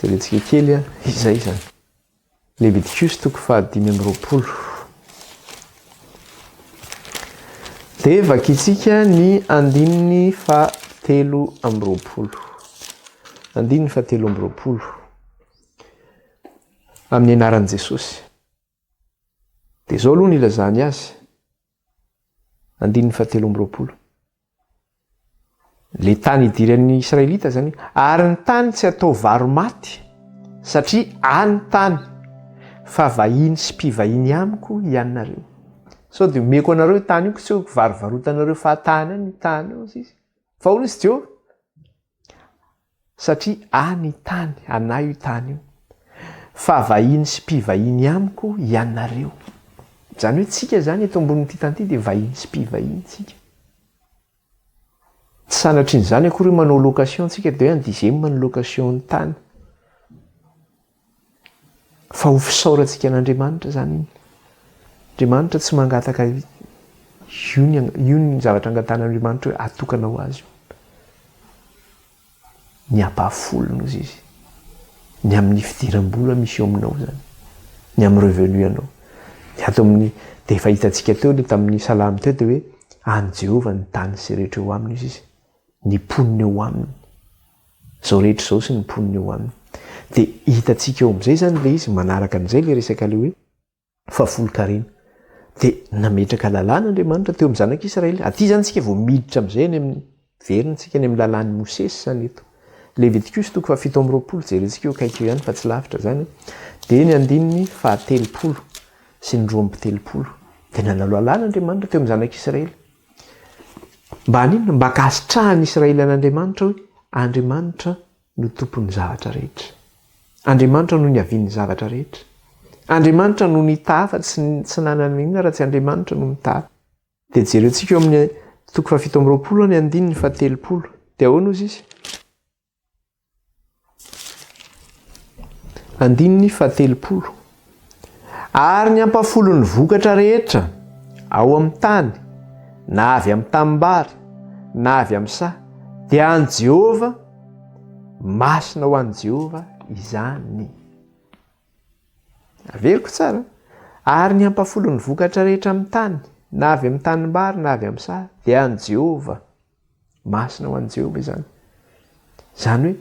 Jerentsika kely izay zany. Leviticus 5:20. Dia vakitsika ny 7:20. 7:20 amin'ny anaran'i Jesosy. Dia izao aloha ny ilazany azy. 7:20. Le tany idiran'ny Israelita zany, ary ny tany tsy atao varo maty, satria any tany fa vahiny sy mpivahiny amiko ianareo. Sao dia omeko anareo tany io, tsy hoe varovarotanareo fahatany any tany io izy. Fa hono izy Jehova? Satria any tany, anay io tany io, fa vahiny sy mpivahiny amiko ianareo. Zany hoe tsika zany eto ambonin'ity tany ity dia vahiny sy mpivahiny tsika. Tsy sanatry n'izany akory manao location tsika dia hoe andizemina ny location ny tany. Fa ho fisaorantsika an'Andriamanitra zany iny. Andriamanitra tsy mangataka io ny zavatra angatan'Andriamanitra hoe atokana ho azy. Ny ampahafolony ozy izy. Ny amin'ny fidiram-bola misy eo aminao zany. Ny amin'ny revenu anao. Ato amin'ny dia efa hitantsika teo ilay tamin'ny salamy teo dia hoe any Jehovah ny tany sy rehetra eo aminy izy. Ny poniny eo aminy. Zao rehetra izao sy ny poniny eo aminy. Dia hitantsika eo amin'izay zany ilay izy manaraka an'izay ilay resaka ilay hoe fahafolon-karena. Dia nametraka lalàna Andriamanitra teo amin'ny zanak'Israely. Aty zany tsika vao miditra amin'izay any amin'ny verintsika any amin'ny lalàn'ny Mosesy zany eto. Leviticus 7:20 jerentsika eo kaiky eo ihany fa tsy lavitra zany. Dia ny 9:30 sy ny 2:30. Dia nanalo lalàna Andriamanitra teo amin'ny zanak'Israely. Mba ninona? Mba kasitrahany Israely an'Andriamanitra hoe Andriamanitra no tompon'ny zavatra rehetra. Andriamanitra no ny avian'ny zavatra rehetra. Andriamanitra no ny tafa tsy nanana inona raha tsy Andriamanitra no mitafa. Dia jerentsika eo amin'ny 7:20 ny 9:30. Dia ahoana ozy izy? 9:30. Ary ny ampahafolon'ny vokatra rehetra ao amin'ny tany, na avy amin'ny tanimbary, na avy amin'ny saha, dia any Jehovah, masina ho any Jehovah izany. Averiko tsara. Ary ny ampahafolon'ny vokatra rehetra amin'ny tany, na avy amin'ny tanimbary, na avy amin'ny saha, dia any Jehovah, masina ho any Jehovah izany. Zany hoe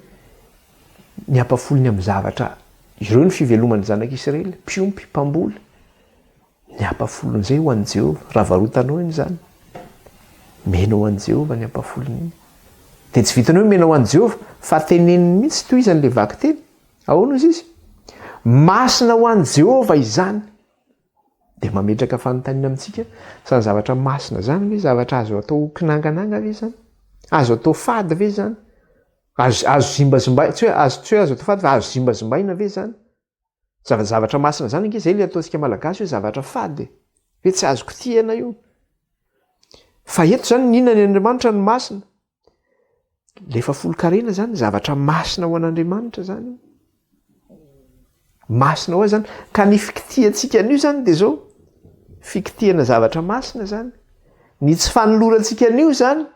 ny ampahafolony amin'ny zavatra. Ireo ny fiveloman'ny zanak'Israely, mpiompy, mpamboly. Ny ampahafolon'izay ho an'i Jehovah, raha varotanao iny zany. Menao an'i Jehovah ny ampahafolony iny. Dia tsy vitany hoe menao an'i Jehovah, fa teneniny mihitsy toy izany le vaky teny. Ahoana izy izy? Masina ho an'i Jehovah izany. Dia mametraka fanontaniana amintsika, sa ny zavatra masina zany ve zavatra azo atao kinangananga ve zany? Azo atao fady ve zany? Azo zimbazimbaina, tsy hoe azo atao fady fa azo zimbazimbaina ve zany? Zavatra masina zany ange izay ilay ataontsika malagasy hoe zavatra fady. Hoe tsy azo kitihana io. Fa eto zany ninona ny Andriamanitra no masina? Le fahafolon-karena zany zavatra masina ho an'Andriamanitra zany. Masina ho azy zany. Ka ny fikitihantsika an'io zany dia zao. Fikitihana zavatra masina zany. Ny tsy fanolorantsika an'io zany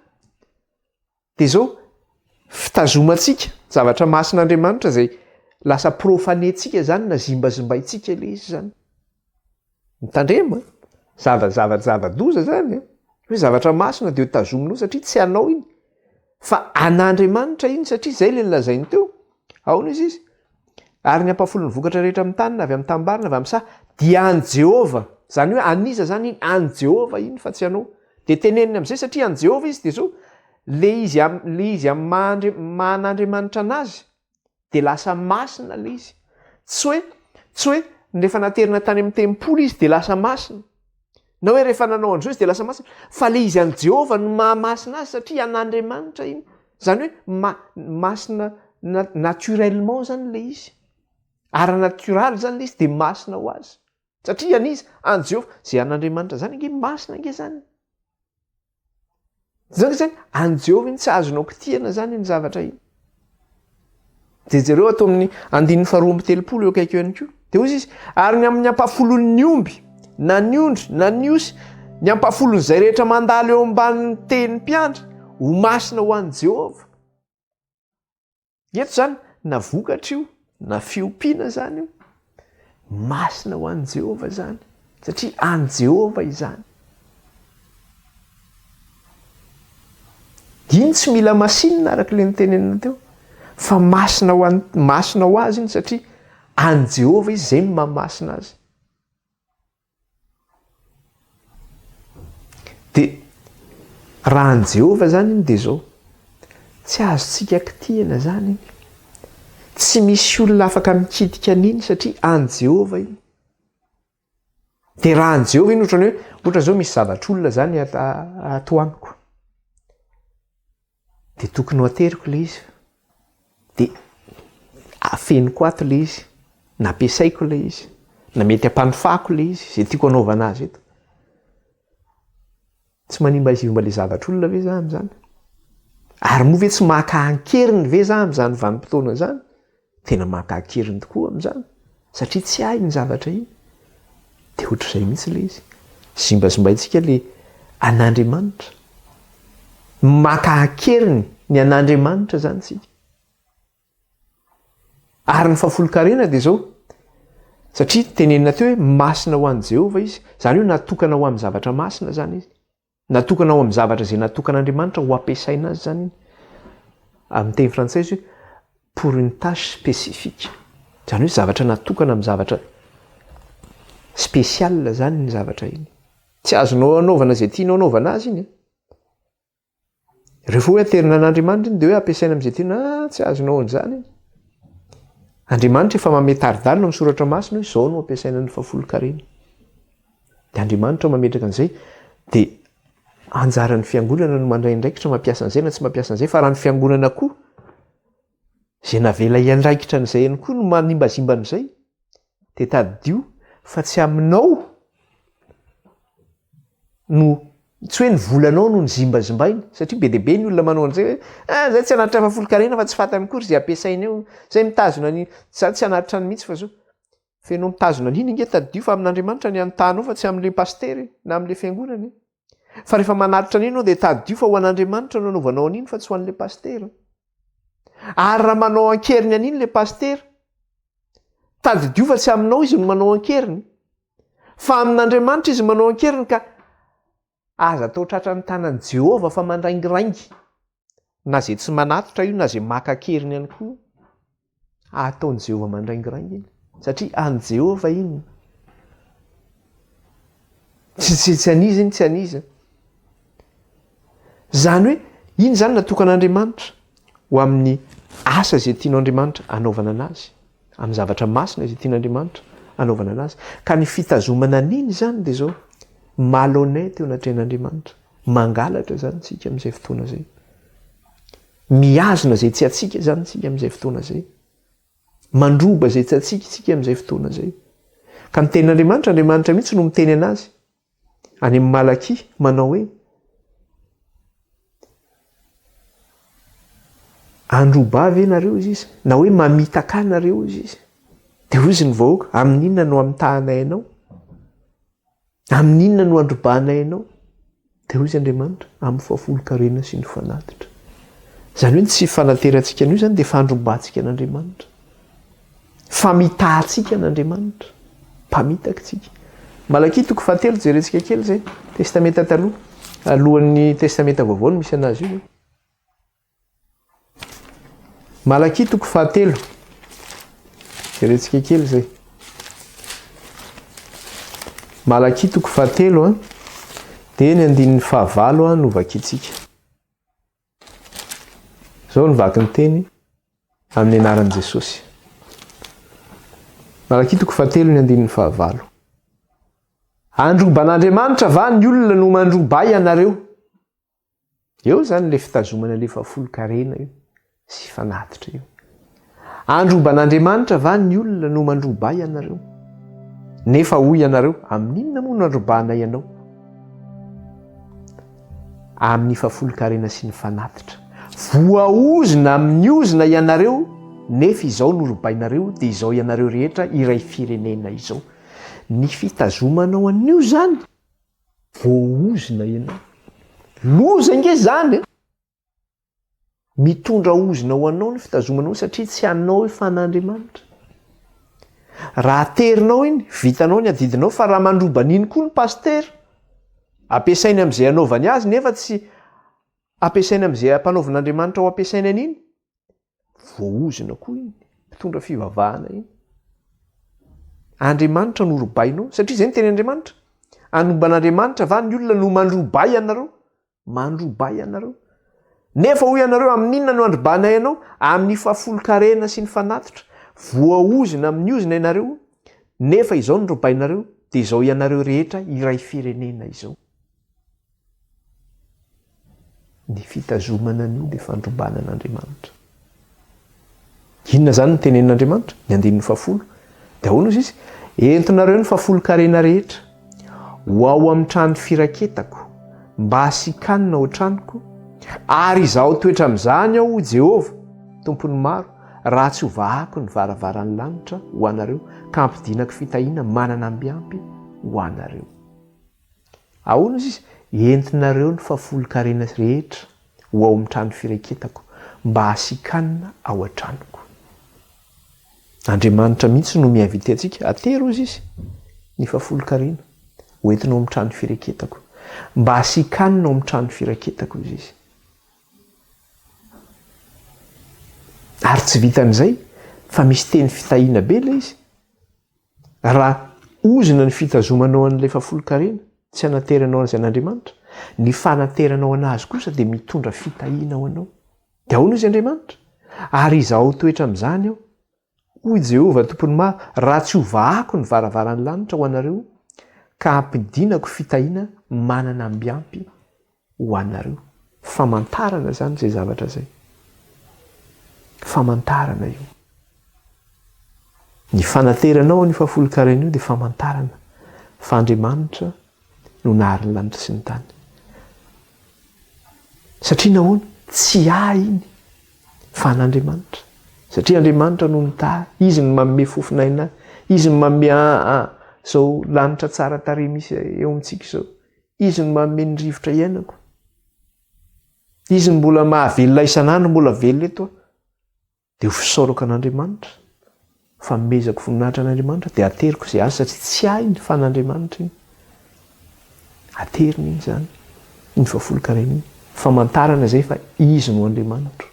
dia zao. Fitazomantsika zavatra masin'Andriamanitra izay lasa profanentsika zany na zimbazimbaintsika ilay izy zany. Mitandrema. Zava-doza zany. Hoe zavatra masina dia ho tazominao satria tsy anao iny. Fa an'Andriamanitra iny satria izay ilay nolazainy teo. Ahoana izy izy? Ary ny ampahafolon'ny vokatra rehetra amin'ny tany, na avy amin'ny tanimbary, na avy amin'ny saha, dia any Jehovah. Zany hoe aniza zany iny, any Jehovah iny fa tsy anao. Dia teneniny amin'izay satria any Jehovah izy dia zao. Le izy man'Andriamanitra anazy dia lasa masina le izy. Tsy hoe rehefa naterina tany amin'ny tempolo izy dia lasa masina. Na hoe rehefa nanao an'izao izy dia lasa masina. Fa le izy any Jehovah no mahamasina azy satria an'Andriamanitra iny. Zany hoe masina naturellement zany le izy. Ara-natioraly zany le izy dia masina ho azy. Satria anizy any Jehovah izay an'Andriamanitra zany nge masina nge zany. Zany zany any Jehovah iny tsy azonao kitihana zany ny zavatra iny. Dia zareo atao amin'ny 9:30 eo kaiky eo ihany koa. Dia hozy izy, ary ny amin'ny ampahafolon'ny omby, na ny ondry, na ny osy, ny ampahafolon'izay rehetra mandalo eo ambanin'ny teny mpiandry, ho masina ho an'i Jehovah. Eto zany na vokatra io, na fiompiana zany io, masina ho an'i Jehovah zany. Satria an'i Jehovah izany. Iny tsy mila masina araka ilay nitenenina teo. Fa masina ho azy iny satria any Jehovah izy izay no mahamasina azy. Dia raha any Jehovah zany iny dia zao. Tsy azontsika kitihana zany iny. Tsy misy olona afaka mikitika an'iny satria any Jehovah iny. Dia raha any Jehovah iny ohatra zao misy zavatr'olona zany ato amiko. Dia tokony ho ateriko ilay izy. Dia afeniko ato ilay izy. Nampiasaiko ilay izy. na mety ampanofako le izy zay tiako anaovana azy eto. Tsy manimba izy mba le zavatra olona ve za am'zany? Ary moa ve tsy maka-ankeriny ve za am'zany vanim-potoana zany? Tena maka-ankeriny tokoa am'zany satria tsy hay ny zavatra iny. De ohatr'izay mihitsy le izy. Zimbazimbaintsika le an'Andriamanitra. Maka-ankeriny ny an'Andriamanitra zany tsika. Ary ny fahafolon-karena dia zao. Satria tenenina teo hoe masina ho an'i Jehovah izy. Zany hoe natokana ho amin'ny zavatra masina zany izy. Natokana ho amin'ny zavatra izay natokan'Andriamanitra ho ampiasaina azy zany. Amin'ny teny frantsay izy hoe pour une tâche spécifique. Zany hoe zavatra natokana amin'ny zavatra spécial zany ny zavatra iny. Tsy azonao anaovana izay tianao anaovana azy iny. Rehefa hoe aterina an'Andriamanitra iny dia hoe ampiasaina amin'izay tiana, tsy azonao an'izany. Andriamanitra efa mametari-dalina amin'ny soratra masina hoe izao no ampiasaina ny fahafolon-karena. Dia Andriamanitra mametraka an'izay dia anjaran'ny fiangonana no mandray andraikitra mampiasa an'izay na tsy mampiasa an'izay, fa raha ny fiangonana koa izay navela iandraikitra an'izay ihany koa no manimbazimba an'izay dia tadidio fa tsy aminao no tsy hoe ny volanao no ny zimbazimbaina, satria be dia be ny olona manao an'izay hoe zay tsy hanatitra fahafolon-karena fa tsy fantany kory izay ampiasaina eo, zay mitazona ny za tsy hanatitra ny mihitsy fa zao fenao mitazona an'iny inge tadidio fa amin'Andriamanitra ny anontànao fa tsy amin'ilay pastery na amin'ilay fiangonana. Fa rehefa manatitra an'iny ianao dia tadidio fa ho an'Andriamanitra no anaovanao an'iny fa tsy ho an'ilay pastera. Ary raha manao ankeriny an'iny ilay pastera, tadidio fa tsy aminao izy no manao ankeriny, fa amin'Andriamanitra izy manao ankeriny ka aza atao tratran'ny tanan'i Jehovah fa mandraingiraingy. Na zay tsy manatitra io na zay maka-keriny ihany koa, ataon'i Jehovah mandraingiraingy iny. Satria an'i Jehovah iny. Tsy aniza iny, tsy aniza. Zany hoe iny zany natokan'Andriamanitra ho amin'ny asa izay tianao Andriamanitra anaovana anazy, amin'ny zavatra masina izay tian'Andriamanitra anaovana anazy. Ka ny fitazomana an'iny zany dia zao malhonnête eo anatrehan'Andriamanitra. Mangalatra zany tsika amin'izay fotoana zay. Miazona izay tsy hatsika zany tsika amin'izay fotoana zay. Mandroba izay tsy hatsika tsika amin'izay fotoana zay. Ka ny tenin'Andriamanitra, Andriamanitra mihitsy no miteny anazy. Any amin'ny Malaki manao hoe androba ve nareo izy, na hoe mamitaka nareo izy. Dia hozy ny vahoaka, amin'inona no amitahanay ianao? Amin'inona no androbanay ianao? Dia hozy Andriamanitra, amin'ny fahafolon-karena sy ny fanatitra. Zany hoe tsy fanaterantsika an'io zany dia fandrobantsika an'Andriamanitra. Famitahantsika an'Andriamanitra. Mpamitaka tsika. Malaki toko 7 jerentsika kely zay testamenta taloha, alohan'ny testamenta vaovao no misy anazy io. Malaki toko 7 jerentsika kely zay. Malaki toko 7 dia ny 9 no vakitsika. Zao ny vaky ny teny amin'ny anaran'i Jesosy. Malaki toko 7 ny 9. Androban'Andriamanitra va ny olona no mandroba ianareo. Eo zany le fitazomana le fahafolon-karena io sy fanatitra io. Androban'Andriamanitra va ny olona no mandroba ianareo. Nefa hoy ianareo, amin'inona moa no androbanay ianao? Amin'ny fahafolon-karena sy ny fanatitra. Voaozona amin'ny ozona ianareo, nefa izao no robainareo dia izao ianareo rehetra iray firenena izao. Ny fitazomanao an'io zany voaozona ianao. Loza inge zany. Mitondra ozona ho anao ny fitazomanao satria tsy anao fa an'Andriamanitra. Raha terinao iny, vitanao ny adidinao, fa raha mandroba an'iny koa ny pastera, ampiasaina amin'izay anaovany azy nefa tsy ampiasaina amin'izay ampanaovan'Andriamanitra ho ampiasaina an'iny, voaozona koa iny, mitondra fivavahana iny. Andriamanitra no robainao, satria izay ny teny Andriamanitra. Anomban'Andriamanitra va ny olona no mandroba ianareo? Mandroba ianareo. Nefa hoy ianareo, amin'inona no androbanay ianao? Amin'ny fahafolon-karena sy ny fanatitra. Voaozona amin'ny ozona ianareo, nefa izao no robainareo dia izao ianareo rehetra iray firenena izao. Ny fitazomana an'io dia fandrobana an'Andriamanitra. Inona zany ny tenen'Andriamanitra? Ny 110. Dia ahoana izy? entonareo ny fahafolon-karena rehetra ho ao amin'ny trano firaketako mba hasikanina ao an-tranoko, ary izaho toetra amin'izany aho Jehova tompony maro, raha tsy hovahako ny varavaran'ny lanitra ho anareo ka ampidinako fitahiana manana ambiampy ho anareo. Ahoana izy? Entinareo ny fahafolon-karena rehetra ho ao amin'ny trano firaketako mba hasikanina ao an-tranoko. Andriamanitra mihitsy no miavity antsika atero izy ny fahafolon-karena ho entinao amin'ny trano firaketako mba hasikanina ao amin'ny trano firaketako izy. Ary tsy vitan'izay fa misy teny fitahiana be ilay izy. Raha ozina ny fitazomanao an'ilay fahafolon-karena tsy hanateranao an'izay an'Andriamanitra, ny fanateranao anazy kosa dia mitondra fitahiana ao anao. Dia ahoana izy Andriamanitra? Ary izaho toetra amin'izany aho hoy Jehova tompony maro, raha tsy hovahako ny varavaran'ny lanitra ho anareo ka ampidinako fitahiana manana ambiampy ho anareo. Famantarana zany izay zavatra izay. Famantarana io. Ny fanateranao ny fahafolon-karena io dia famantarana fa Andriamanitra no nahary ny lanitra sy ny tany. Satria nahoana? Tsy ahy iny fa an'Andriamanitra. Satria Andriamanitra no nitahy, izy no manome fofinaina, izy no manome zao lanitra tsara tarehy misy eo amintsika izao, izy no manome ny rivotra iainako, izy no mbola mahavelona isan'andro mbola velona eto dia ho fisaorako an'Andriamanitra, famezako voninahitra an'Andriamanitra dia ateriko izay azy satria tsy ahy iny fa an'Andriamanitra iny. Aterina iny zany iny fahafolon-karena iny. Famantarana izay fa izy no Andriamanitra.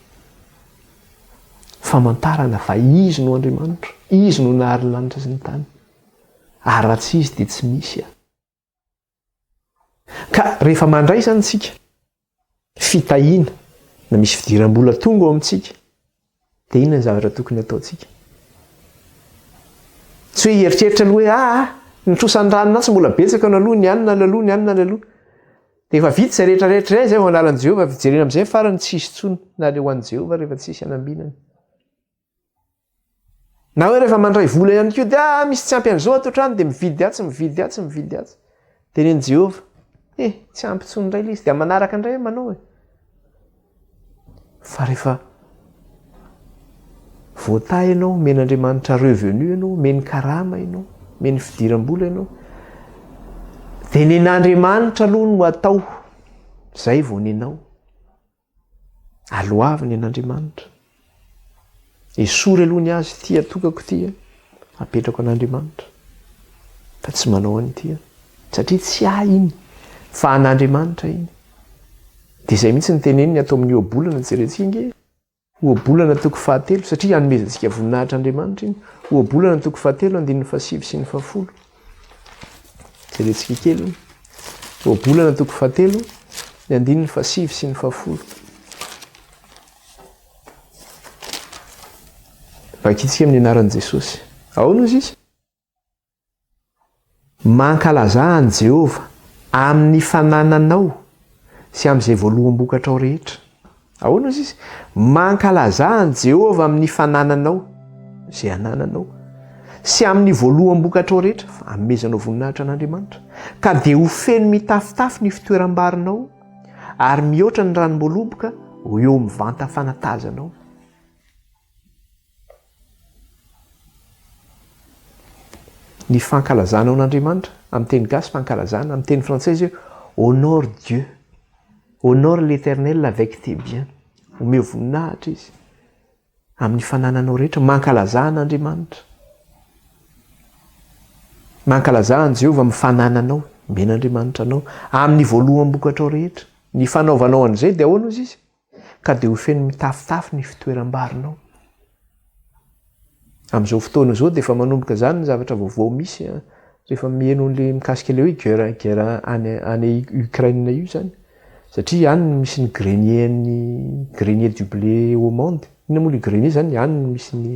Famantarana fa izy no Andriamanitra, izy no nahary ny lanitra sy ny tany. Ary raha tsy izy dia tsy misy aho. Ka rehefa mandray zany tsika fitahiana na misy fidiram-bola tonga ao amintsika dia inona ny zavatra tokony ataontsika? Tsy hoe eritreritra aloha hoe nitrosan'ny ranona tsy mbola betsaka no aloha ny anina laloha ny anina laloha. Dia efa vita izay rehetrarehetra izay izay ho analan'i Jehova, jerena amin'izay farany tsy hisy tsony na ilay ho an'i Jehova rehefa tsy hisy hanambinana. Na hoe rehefa mandray vola ihany koa dia misy tsy ampy an'izao ato an-trano dia mividy atsy, mividy atsy, mividy atsy. Dia nen'i Jehova, tsy ampy tsony indray ilay izy dia manaraka indray manao. Fa rehefa voatahy ianao, men'Andriamanitra revenu ianao, meny karama ianao, meny fidiram-bola ianao, dia nen'Andriamanitra aloha no atao. Zay vao nenao. Alohavy nen'Andriamanitra. Esory aloha ny azy ity atokako ity apetrako an'Andriamanitra. Fa tsy manao an'ity satria tsy ahy iny fa an'Andriamanitra iny. Dia izay mihitsy ny teneniny atao amin'ny ohabolana jerentsika inge. Ohabolana toko 7 satria hanomezantsika voninahitra Andriamanitra iny. Ohabolana toko 7 andininy 7 sy ny 10. Jerentsika kely. Ohabolana toko 7 andininy 7 sy ny 10. Vakitsika amin'ny anaran'i Jesosy. Ahoana izy? Mankalaza an Jehova amin'ny fanananao sy amin'izay voaloham-bokatrao rehetra. Ahoana izy? Mankalaza an Jehova amin'ny fanananao izay anananao sy amin'ny voaloham-bokatrao rehetra fa amezanao voninahitra an'Andriamanitra. Ka dia ho feno mitafitafy ny fitoeram-barinao ary mihoatra ny ranom-boaloboka ho eo mivanta fanatazanao. Ny fankalazana an'Andriamanitra amin'ny teny gasy fankalazana, amin'ny teny frantsay izy honore Dieu, honore l'Éternel avec tes biens. Omeo voninahitra izy amin'ny fanananao rehetra, mankalaza an'Andriamanitra. Mankalaza an Jehova amin'ny fanananao, men'Andriamanitra anao amin'ny voaloham-bokatrao rehetra. Ny fanaovanao an'izay dia ahoana izy? Ka dia ho feno mitafitafy ny fitoeram-barinao. Amin'izao fotoana izao dia efa manomboka zany ny zavatra vaovao misy rehefa mihaino an'ilay mikasika ilay hoe guerre any Ukraine io zany. Satria any misy ny grenier du blé au monde. Inona moa ilay grenier zany? Any misy ny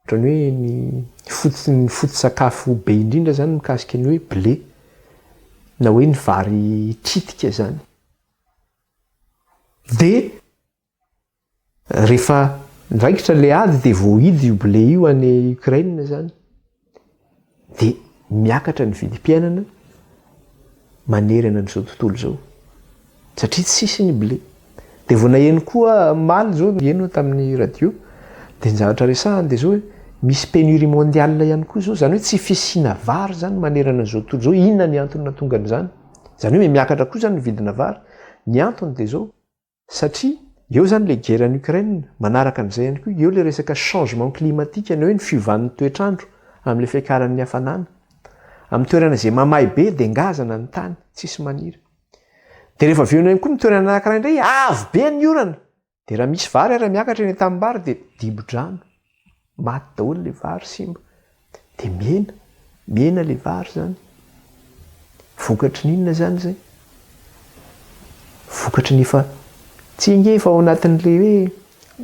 ohatrany hoe ny foto-tsakafo be indrindra zany mikasika ny hoe blé na hoe ny vary tritika zany. Dia rehefa ndraikitra ilay ady dia voahidy io blé io any Ukraine zany. dia miakatra ny vidim-piainana manerana n'izao tontolo izao satria tsisy ny blé. Dia vao naheno koa maly zao eno tamin'ny radio dia ny zavatra resahany dia zao hoe misy pénurie mondiale ihany koa zao, zany hoe tsy fisiana vary zany manerana n'izao tontolo izao. Inona ny antony natonga an'izany? Zany hoe miakatra koa zany ny vidina vary. Ny antony dia zao satria eo zany le guerre en Ukraine, manaraka an'izay ihany koa eo le resaka changement climatique, ny hoe ny fiovan'ny toetrandro amin'ilay fiakaran'ny hafanana. Amin'ny toerana izay mamay be dia ngazana ny tany, tsisy maniry. Dia rehefa avy eo koa ny toerana anankiray indray avo be ny orana, dia raha misy vary ara miakatra eny tanimbary dia dibo-drano, maty daholo le vary, simba. Dia miena le vary zany. Vokatry n'inona zany zay? Vokatry ny efa tsy inge efa ao anatin'le hoe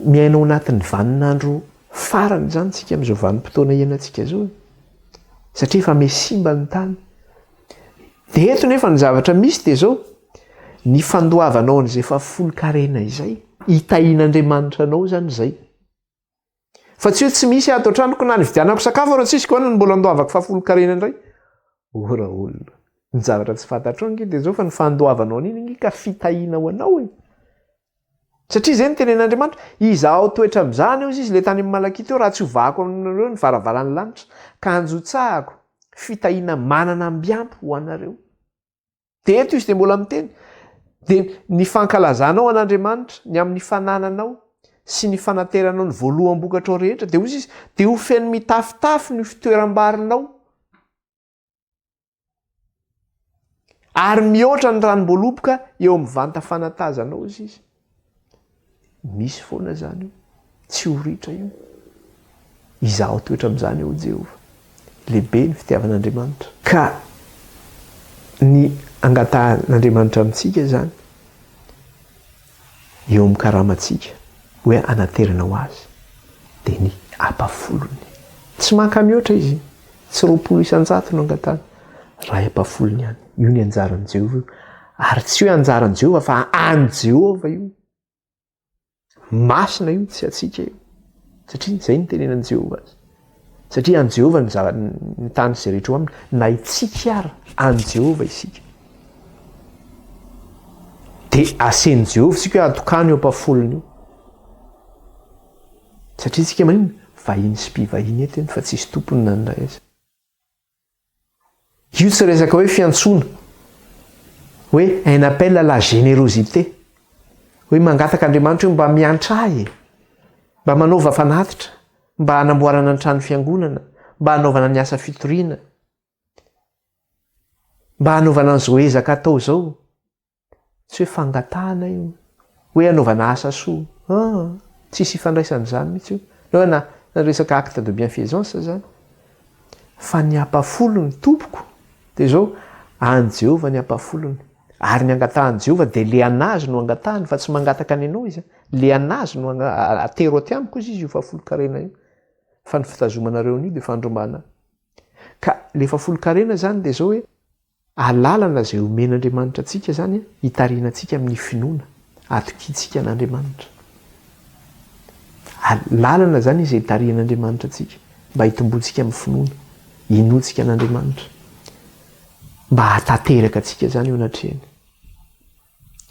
miaina ao anatin'ny vaninandro farany zany tsika amin'izao vanim-potoana iainantsika zao. Satria efa mesimba ny tany. Dia eto nefa ny zavatra misy dia zao ny fandoavanao an'izay fahafolon-karena izay, hitahian'Andriamanitra anao zany izay. Fa tsy hoe tsy misy ato an-tranoko na ny vidianako sakafo raha tsisy koa ny mbola andoavako fahafolon-karena indray. Ora olona. Ny zavatra tsy fantatrao ange dia zao fa ny fandoavanao an'iny ka fitahianao anao e. Satria izay ny tenen'Andriamanitra, izaho toetra amin'izany eo izy le tany amin'ny Malaki teo raha tsy hovako aminareo ny varavaran'ny lanitra ka anjotsahako fitahiana manana ambiampy ho anareo. Dia eto izy dia mbola miteny. Dia ny fankalazanao an'Andriamanitra ny amin'ny fanananao sy ny fanateranao ny voaloham-bokatrao rehetra dia hozy izy dia ho feno mitafitafy ny fitoeram-barinao. Ary mihoatra ny ranom-boaloboka eo amin'ny vanta fanatazanao izy. Misy foana zany io, tsy ho ritra io. Izaho toetra amin'izany eo Jehova. Lehibe ny fitiavan'Andriamanitra. Ka ny angatahan'Andriamanitra amintsika zany eo amin'ny karamantsika hoe anaterana ho azy dia ny ampafolony. Tsy manka mihoatra izy, tsy 20 no angatahana. Ray ampafolony ihany. Io ny anjaran'i Jehova io. Ary tsy hoe anjaran'i Jehova fa an Jehova io. Masina io tsy atsika io. Satria izay ny tenenan'i Jehova azy. Satria an Jehova ny tany izay rehetra ho aminy, na itsika ara an Jehova isika. Dia asen'i Jehova isika hoe atokany eo ampafolony io. Satria isika maninona? Vahiny sy mpivahiny eto eny fa tsisy tompony na ny ray aza. Io tsy resaka hoe fiantsoana, hoe un appel à la générosité, hoe mangataka Andriamanitra hoe mba miantrahy, mba manaova fanatitra, mba hanamboarana ny trano fiangonana, mba hanaovana ny asa fitoriana, mba hanaovana an'izao ezaka atao izao. Tsy hoe fangatahana io, hoe hanaovana asa soa. Tsisy ifandraisan'izany mihitsy io. Hoe na resaka acte de bienfaisance zany. Fa ny ampafolony tompoko dia zao an Jehova ny ampafolony. Ary ny angatahan'i Jehova dia le anazy no angatahany fa tsy mangataka ny anao izy. Le anazy no atero aty amiko izy io fahafolon-karena io. Fa ny fitazomanareo an'io dia fandrombana. Ka le fahafolon-karena zany dia zao hoe alalana izay omen'Andriamanitra antsika zany hitariana antsika amin'ny finoana, atokiantsika an'Andriamanitra. Lalana zany izay hitarian'Andriamanitra antsika mba hitomboantsika amin'ny finoana, hinoantsika an'Andriamanitra, mba hatateraka antsika zany eo anatrehany.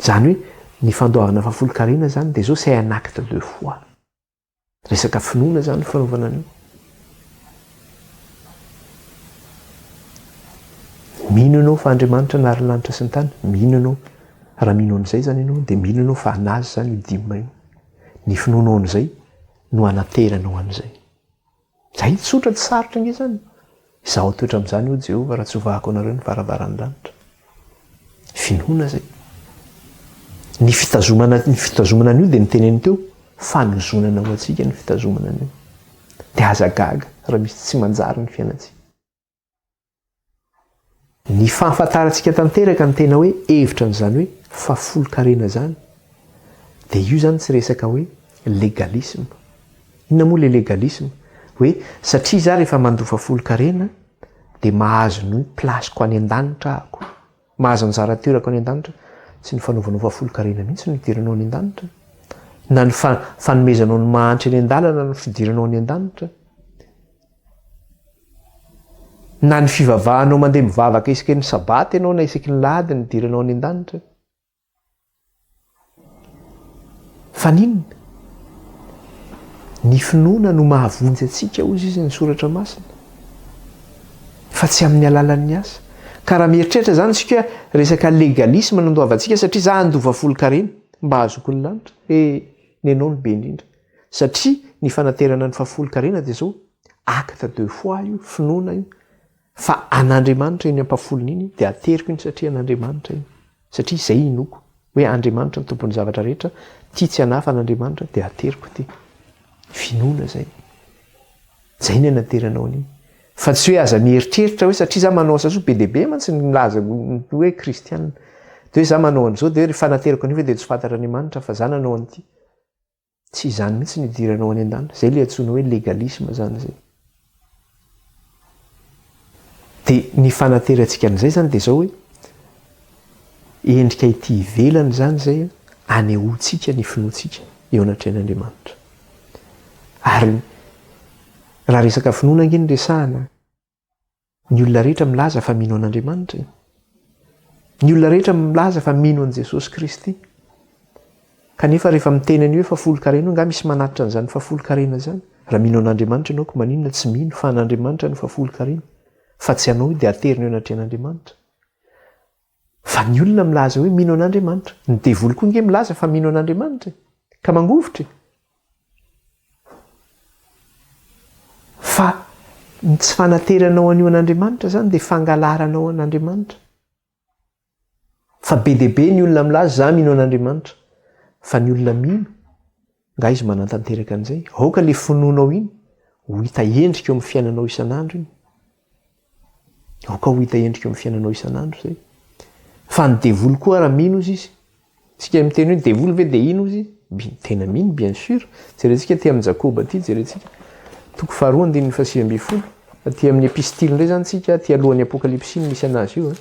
Zany hoe ny fandoavana fahafolon-karena zany dia zao c'est un acte de foi. Resaka finoana zany ny fanaovana an'io. Mino ianao fa Andriamanitra nary ny lanitra sy ny tany. Mino ianao. Raha mino an'izay zany ianao dia mino ianao fa anazy zany io dimma io. Ny finoanao an'izay no anateranao an'izay. Zay tsotra tsy sarotra nge zany. Izaho toetra amin'izany io Jehova raha tsy hovahako anareo ny varavaran'ny lanitra. Finoana zay. Ny fitazomana an'io dia niteneny teo fanozonana ho antsika ny fitazomana an'io. Dia aza gaga raha misy tsy manjary ny fiainantsika. Ny fahafantarantsika tanteraka ny tena hoe hevitra n'izany hoe fahafolon-karena zany dia io zany tsy resaka hoe légalisme. Inona moa le légalisme? Hoe satria za rehefa mandoa fahafolon-karena dia mahazo ny plasiko any an-danitra ahako, mahazo anjara toerako any an-danitra. Tsy ny fanaovanao fahafolon-karena mihitsy no hidiranao any an-danitra, na ny fanomezanao ny mahantra eny an-dalana no fidiranao any an-danitra, na ny fivavahanao mandeha mivavaka isaky ny sabaty ianao na isaky ny lahady ny diranao any an-danitra. Fa ninona? Ny finoana no mahavonjy atsika ozy izy ny soratra masina. Fa tsy amin'ny alalan'ny asa. Ka raha mieritreritra zany sika resaka legalisme nandoavantsika satria za andova fahafolo-karena mba azoko ny lanitra. Ny anao ny be indrindra. Satria ny fanaterana ny fahafolo-karena dia zao acte 2 fois io, finoana io. Fa an'Andriamanitra iny ampafolony iny dia ateriko iny satria an'Andriamanitra iny. Satria izay inoko hoe Andriamanitra ny tompon'ny zavatra rehetra, tia tsy anafa an'Andriamanitra dia ateriko ty. Finoana zay. Zay ny anateranao an'iny. Fa tsy hoe aza mieritreritra hoe satria za manao asa soa be dia be mantsy milaza hoe kristianina. Dia hoe za manao an'izao dia hoe rehefa nateriko an'io dia tsy fantatra Andriamanitra fa za nanao an'ity. Tsy izany mihitsy ny idiranao any an-danitra. Zay ilay antsoina hoe legalisme zany zay. Dia ny fanaterantsika an'izay zany dia zao hoe endrika ity ivelany zany zay anehoantsika ny finoantsika eo anatrehan'Andriamanitra. Ary raha resaka finoana angeny resahana, ny olona rehetra milaza fa mino an'Andriamanitra. Ny olona rehetra milaza fa mino an' Jesosy Kristy. Kanefa rehefa miteny an'io hoe fahafolo-karena nga misy manatitra an'izany fahafolo-karena zany. Raha mino an'Andriamanitra ianao ko maninona tsy mino fa an'Andriamanitra ny fahafolo-karena. Fa tsy anao dia aterina eo anatrehan'Andriamanitra. Fa ny olona milaza hoe mino an'Andriamanitra. Ny devoly koa nge milaza fa mino an'Andriamanitra. Ka mangovitra. Fa ny tsy fanateranao an'io an'Andriamanitra zany dia fangalaranao an'Andriamanitra. Fa be dia be ny olona milaza za mino an'Andriamanitra. Fa ny olona mino, nga izy manantanteraka an'izay. Aoka ilay finoanao iny, ho hita endrika eo amin'ny fiainanao isan'andro iny. Aoka ho hita endrika eo amin'ny fiainanao isan'andro zay. Fa ny devoly koa raha mino izy izy. Sika miteny hoe devoly ve dia ino izy? Tena mino, bien sûr. Jerentsika ty amin'ny Jakoba aty, jerentsika. Toko faharoa andininy fahasivy ambin'ny folo. Aty amin'ny epistily indray zany tsika, aty alohan'ny Apokalypsy iny misy anazy io.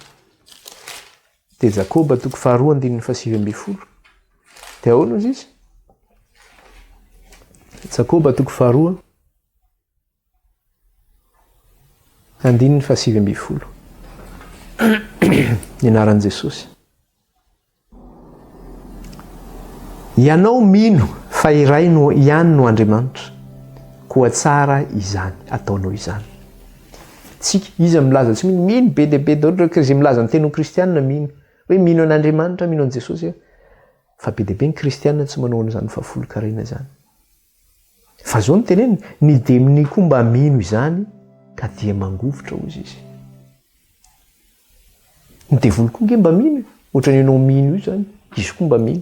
Dia Jakoba toko faharoa andininy fahasivy ambin'ny folo. Dia ahoana izy izy? Jakoba toko faharoa andininy fahasivy ambin'ny folo. Ny anaran'i Jesosy. Ianao mino fa iray no ihany no Andriamanitra. Koa tsara izany, ataonao izany. Tsika, iza milaza tsy mino be dia be daholo rehefa izay milaza ny teny kristianina mino. Hoe mino an'Andriamanitra, mino an' Jesosy. Fa be dia be ny kristianina tsy manao an'izany fahafolo-karena zany. Fa zao ny teneny, ny demony koa mba mino izany ka dia mangovitra hozy izy. Ny devoly koa nge mba mino, ohatran'ny ianao mino io zany, izy koa mba mino.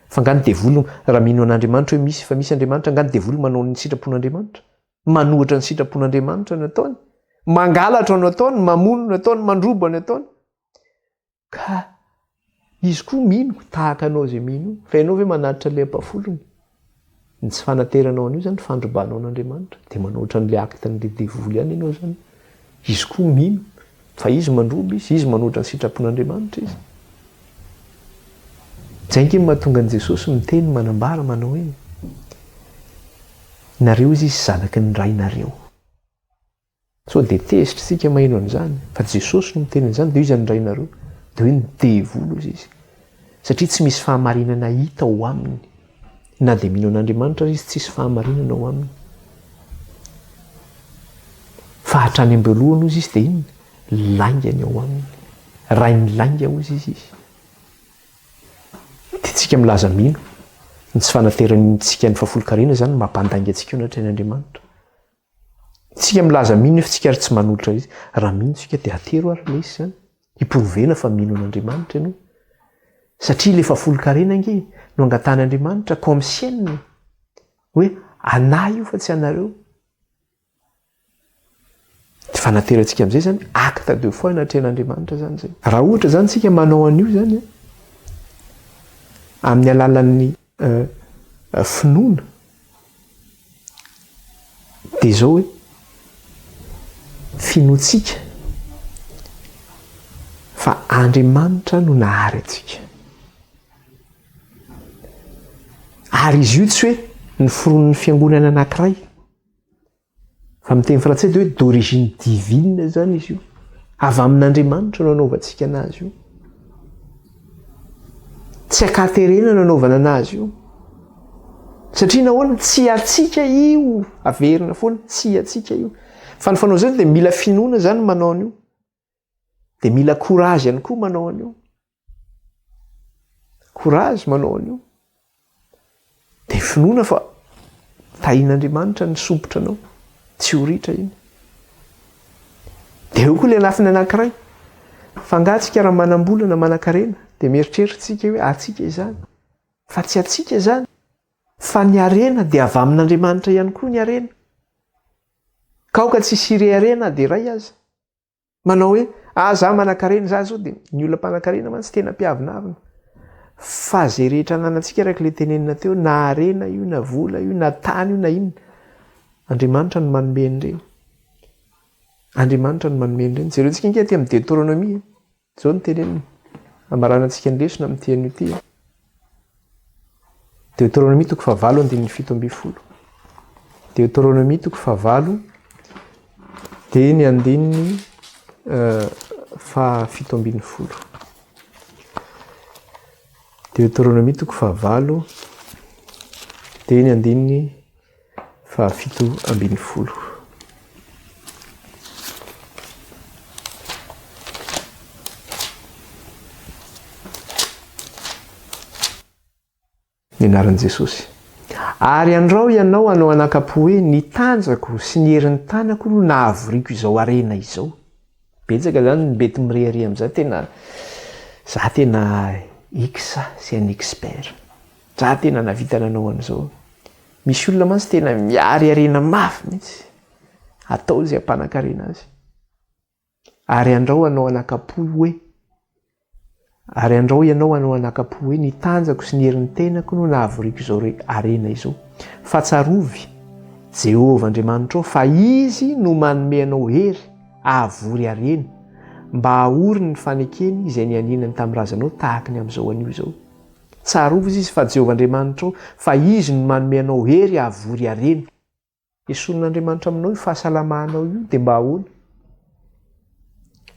Fa nga ny devoly raha mino an'Andriamanitra hoe misy fa misy Andriamanitra, nga ny devoly manao ny sitrapon'Andriamanitra. Manohatra ny sitrapon'Andriamanitra no ataony. Mangalatra no ataony, mamono no ataony, mandrobo no ataony. Ka izy koa mino, tahaka anao izay mino. Fa ianao ve manatitra ilay ampafolony? Ny tsy fanateranao an'io zany fandrobanao an'Andriamanitra. Dia manao ohatran'ilay akta n'ilay devoly ihany ianao zany. Izy koa mino. Fa izy mandrobo izy manohatra ny sitrapon'Andriamanitra izy. Zay nge mahatonga an'i Jesosy miteny manambara manao hoe nareo izy zanaky ny rainareo. So dia tezitra sika maheno an'izany. Fa Jesosy no miteny an'izany dia izy ny rainareo. Dia hoe ny devoly izy. Satria tsy misy fahamarinana hita ho aminy. Na dia mino an'Andriamanitra izy tsisy fahamarinana ho aminy. Fa hatrany ambelohany ozy izy dia inona? Laingany ao aminy. Rainy lainga ozy izy. Dia tsika milaza mino. Ny tsy fanaterantsika ny fahafolo-karena zany mampandainga antsika eo anatrehan'Andriamanitra. Tsika milaza mino efa tsika ary tsy manolotra izy. Raha mino tsika dia atero ary ilay izy zany. Hiporovena fa mino an'Andriamanitra ianao. Satria ilay fahafolo-karena nge no angatan'Andriamanitra comme chaîne. Hoe anahy io fa tsy anareo. Fanaterantsika amin'izay zany acte 2 fois anatrehan'Andriamanitra zany zay. Raha ohatra zany tsika manao an'io zany amin'ny alalan'ny finoana dia zao hoe finoantsika fa Andriamanitra no nahary antsika. Ary izy io tsy hoe ny foron'ny fiangonana anankiray. Fa amin'ny teny frantsay dia hoe d'origine divine zany izy io. avy amin'Andriamanitra no anaovantsika anazy io. Tsy akaterena no anaovana anazy io. Satria nahoana tsy atsika io averina foana, tsy atsika io. Fa ny fanao zany dia mila finoana zany manao an'io. Dia mila courage ihany koa manao an'io. Courage manao an'io. Dia finoana fa tahian'Andriamanitra ny sopotra anao. Tsy ho ritra iny. Dia eo koa ilay lafiny anankiray. Fangatsika raha manam-bola na manan-karena dia mieritreritsika hoe atsika izany. Fa tsy atsika izany. Fa ny harena dia avy amin'Andriamanitra ihany koa ny harena. Kaoka tsy siry harena dia iray aza. Manao hoe za manan-karena za zao dia ny olona mpanan-karena mantsy tena mpiavinavina. Fa izay rehetra ananantsika araka ilay tenenina teo, na harena io, na vola io, na tany io, na inona, Andriamanitra no manome an'ireny. Andriamanitra no manome an'ireny. Jerentsika inga aty amin'ny Deutéronomie. Zao ny tenenina. Amaranantsika ny lesona amin'ny tean'io ity. Deutéronomie 9:7-10. Deutéronomie 9:7 dia ny 7:10. Deutéronomie 9:7 dia ny 7:10. Ny anaran'i Jesosy. Ary andrao ianao hanao anaka-po hoe ny tanjako sy ny herin'ny tanako no nahavoriako izao harena izao. Betsaka zany mety mirehary amin'izay tena za tena iksa sy un expert. Za tena navita nanao an'izao. Misy olona mantsy tena miary harena mafy mihitsy. Atao izay ampanankarena azy. Ary andrao hanao anaka-po hoe ny tanjako sy ny herin'ny tenako no nahavoriako izao harena izao. Fa tsarovy Jehovah Andriamanitra fa izy no manome anao hery ahavory harena mba ahoriny ny fanekeny izay nianinany tamin'ny razanao tahaka ny amin'izao anio izao. Tsarovy izy fa Jehovah Andriamanitra fa izy no manome anao hery ahavory harena. Esonin'Andriamanitra aminao io fahasalamanao io dia mba ahoana?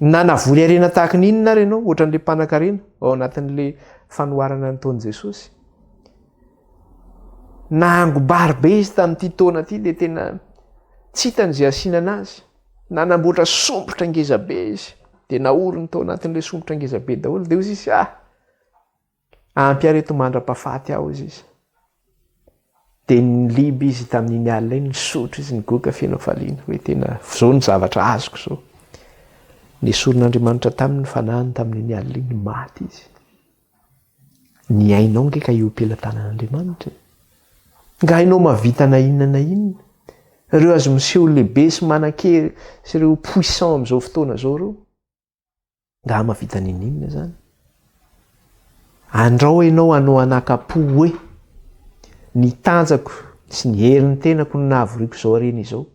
Na navory harena tahaka n'inona ary ianao ohatran'ilay mpanan-karena ao anatin'ilay fanoharana nataon'i Jesosy. Na angobary be izy tamin'ity taona ity dia tena tsy hitany izay asiana anazy. Na namboatra sombotra ngeza be izy dia naoriny tao anatin'ilay sombotra ngeza be daholo dia hozy izy ampy areto mandra-pahafaty aho izy. Dia niliby izy tamin'iny alina iny, nisotro izy, nigoaka feno faliana hoe tena izao ny zavatra azoko izao. Nesorin'Andriamanitra tamin'ny fanahiny tamin'iny alina iny maty izy. Ny ainao nge ka io pelantanan'Andriamanitra. Nga hainao mavita na inona na inona. Ireo azo miseho lehibe sy manan-kery sy ireo puissant amin'izao fotoana izao ireo. Nga mavita n'inona zany. Andrao ianao hanao anaka-po hoe ny tanjako sy ny herin'ny tenako no nahavoriako izao harena izao.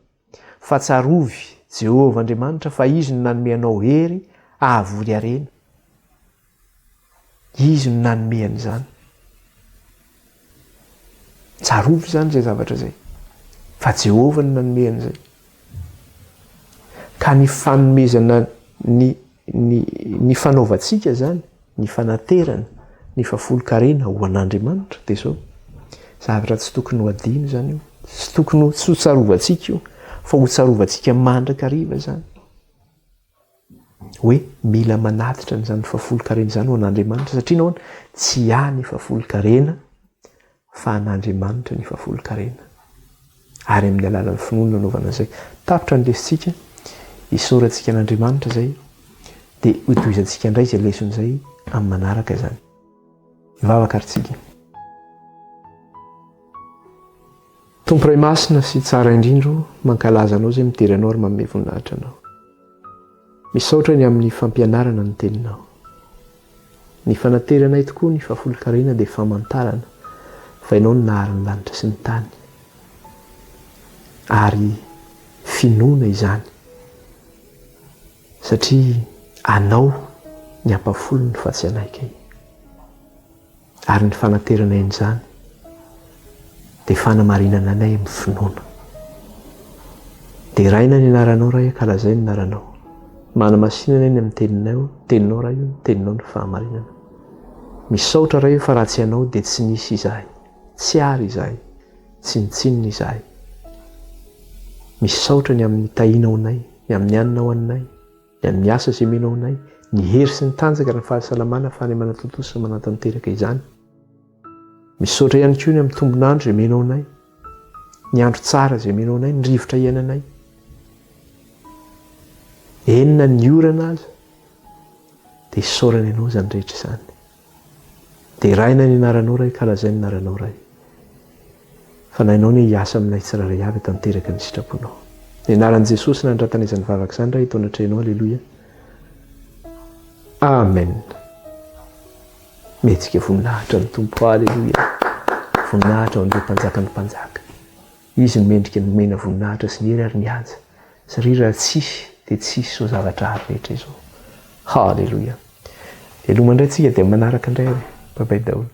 Fa tsarovy Jehovah Andriamanitra fa izy no nanome anao hery ahavory harena. Izy no nanome an'izany. Tsarovy zany izay zavatra izay. Fa Jehovah no nanome an'izay. Ka ny fanomezana ny fanaovantsika zany, ny fanaterana, ny fahafolon-karena ho an'Andriamanitra dia izao. Zavatra tsy tokony ho adino zany io. Tsy tokony ho tsarovantsika io. Fa ho tsarovantsika mandrakariva zany. Hoe mila manatitra n'izany fahafolon-karena izany ho an'Andriamanitra satria nahoana tsy hany fahafolon-karena fa an'Andriamanitra ny fahafolon-karena. Ary amin'ny alalan'ny finoana anaovana izay. Tapitra ny lesintsika, isaorantsika an'Andriamanitra izay dia hotohizantsika indray izay lesona izay amin'ny manaraka izany. Mivavaka ary tsika. Tompo iray masina sy tsara indrindro mankalaza anao izay mitery anao ary manome voninahitra anao. Misaotra ny amin'ny fampianarana ny teninao. Ny fanateranay tokoa ny fahafolon-karena dia famantarana fa ianao no nahary ny lanitra sy ny tany. Ary finoana izany. Satria anao ny ampafolony fa tsy anaiky. Ary ny fanateranay an'izany dia fanamarinana anay amin'ny finoana. Dia raina ny anaranao ray akalazay ny anaranao. Mana-masinana eny amin'ny teninao raha io, teninao ny fahamarinana. Misaotra raha io fa raha tsy ianao dia tsy nisy izahay, tsy ary izahay, tsy nitsinona izahay. Misaotra ny amin'ny tahinao anay, ny amin'ny anina ao anay, ny amin'ny asa izay menao anay, ny hery sy ny tanjaka ny fahasalamana fa any manatotoso sy manatanteraka izany. Misaotra ihany koa ny amin'ny tombonandro izay menao anay, ny andro tsara izay menao anay, ny rivotra iainanay. Enina ny orana aza dia isaorana ianao izany rehetra izany. Dia raina ny anaranao ray, kalazay ny anaranao ray. Fa na ianao ny hiasa aminay tsiraray avy tanteraka ny sitraponao. Ny anaran'i Jesosy nandratan'izany vavaka izany raha hitao anatrehanao. Alleloia. Amen. Metsika voninahitra ny Tompo. Alleloia. Voninahitra ho an'ireo mpanjaka ny mpanjaka. Izy ny mendrika ny mena voninahitra sy ny hery ary ny anja. Satria raha tsisy dia tsisy izao zavatra ary rehetra izao. Halleloia. Eloha mandray tsika dia manaraka indray. Bye bye daholo.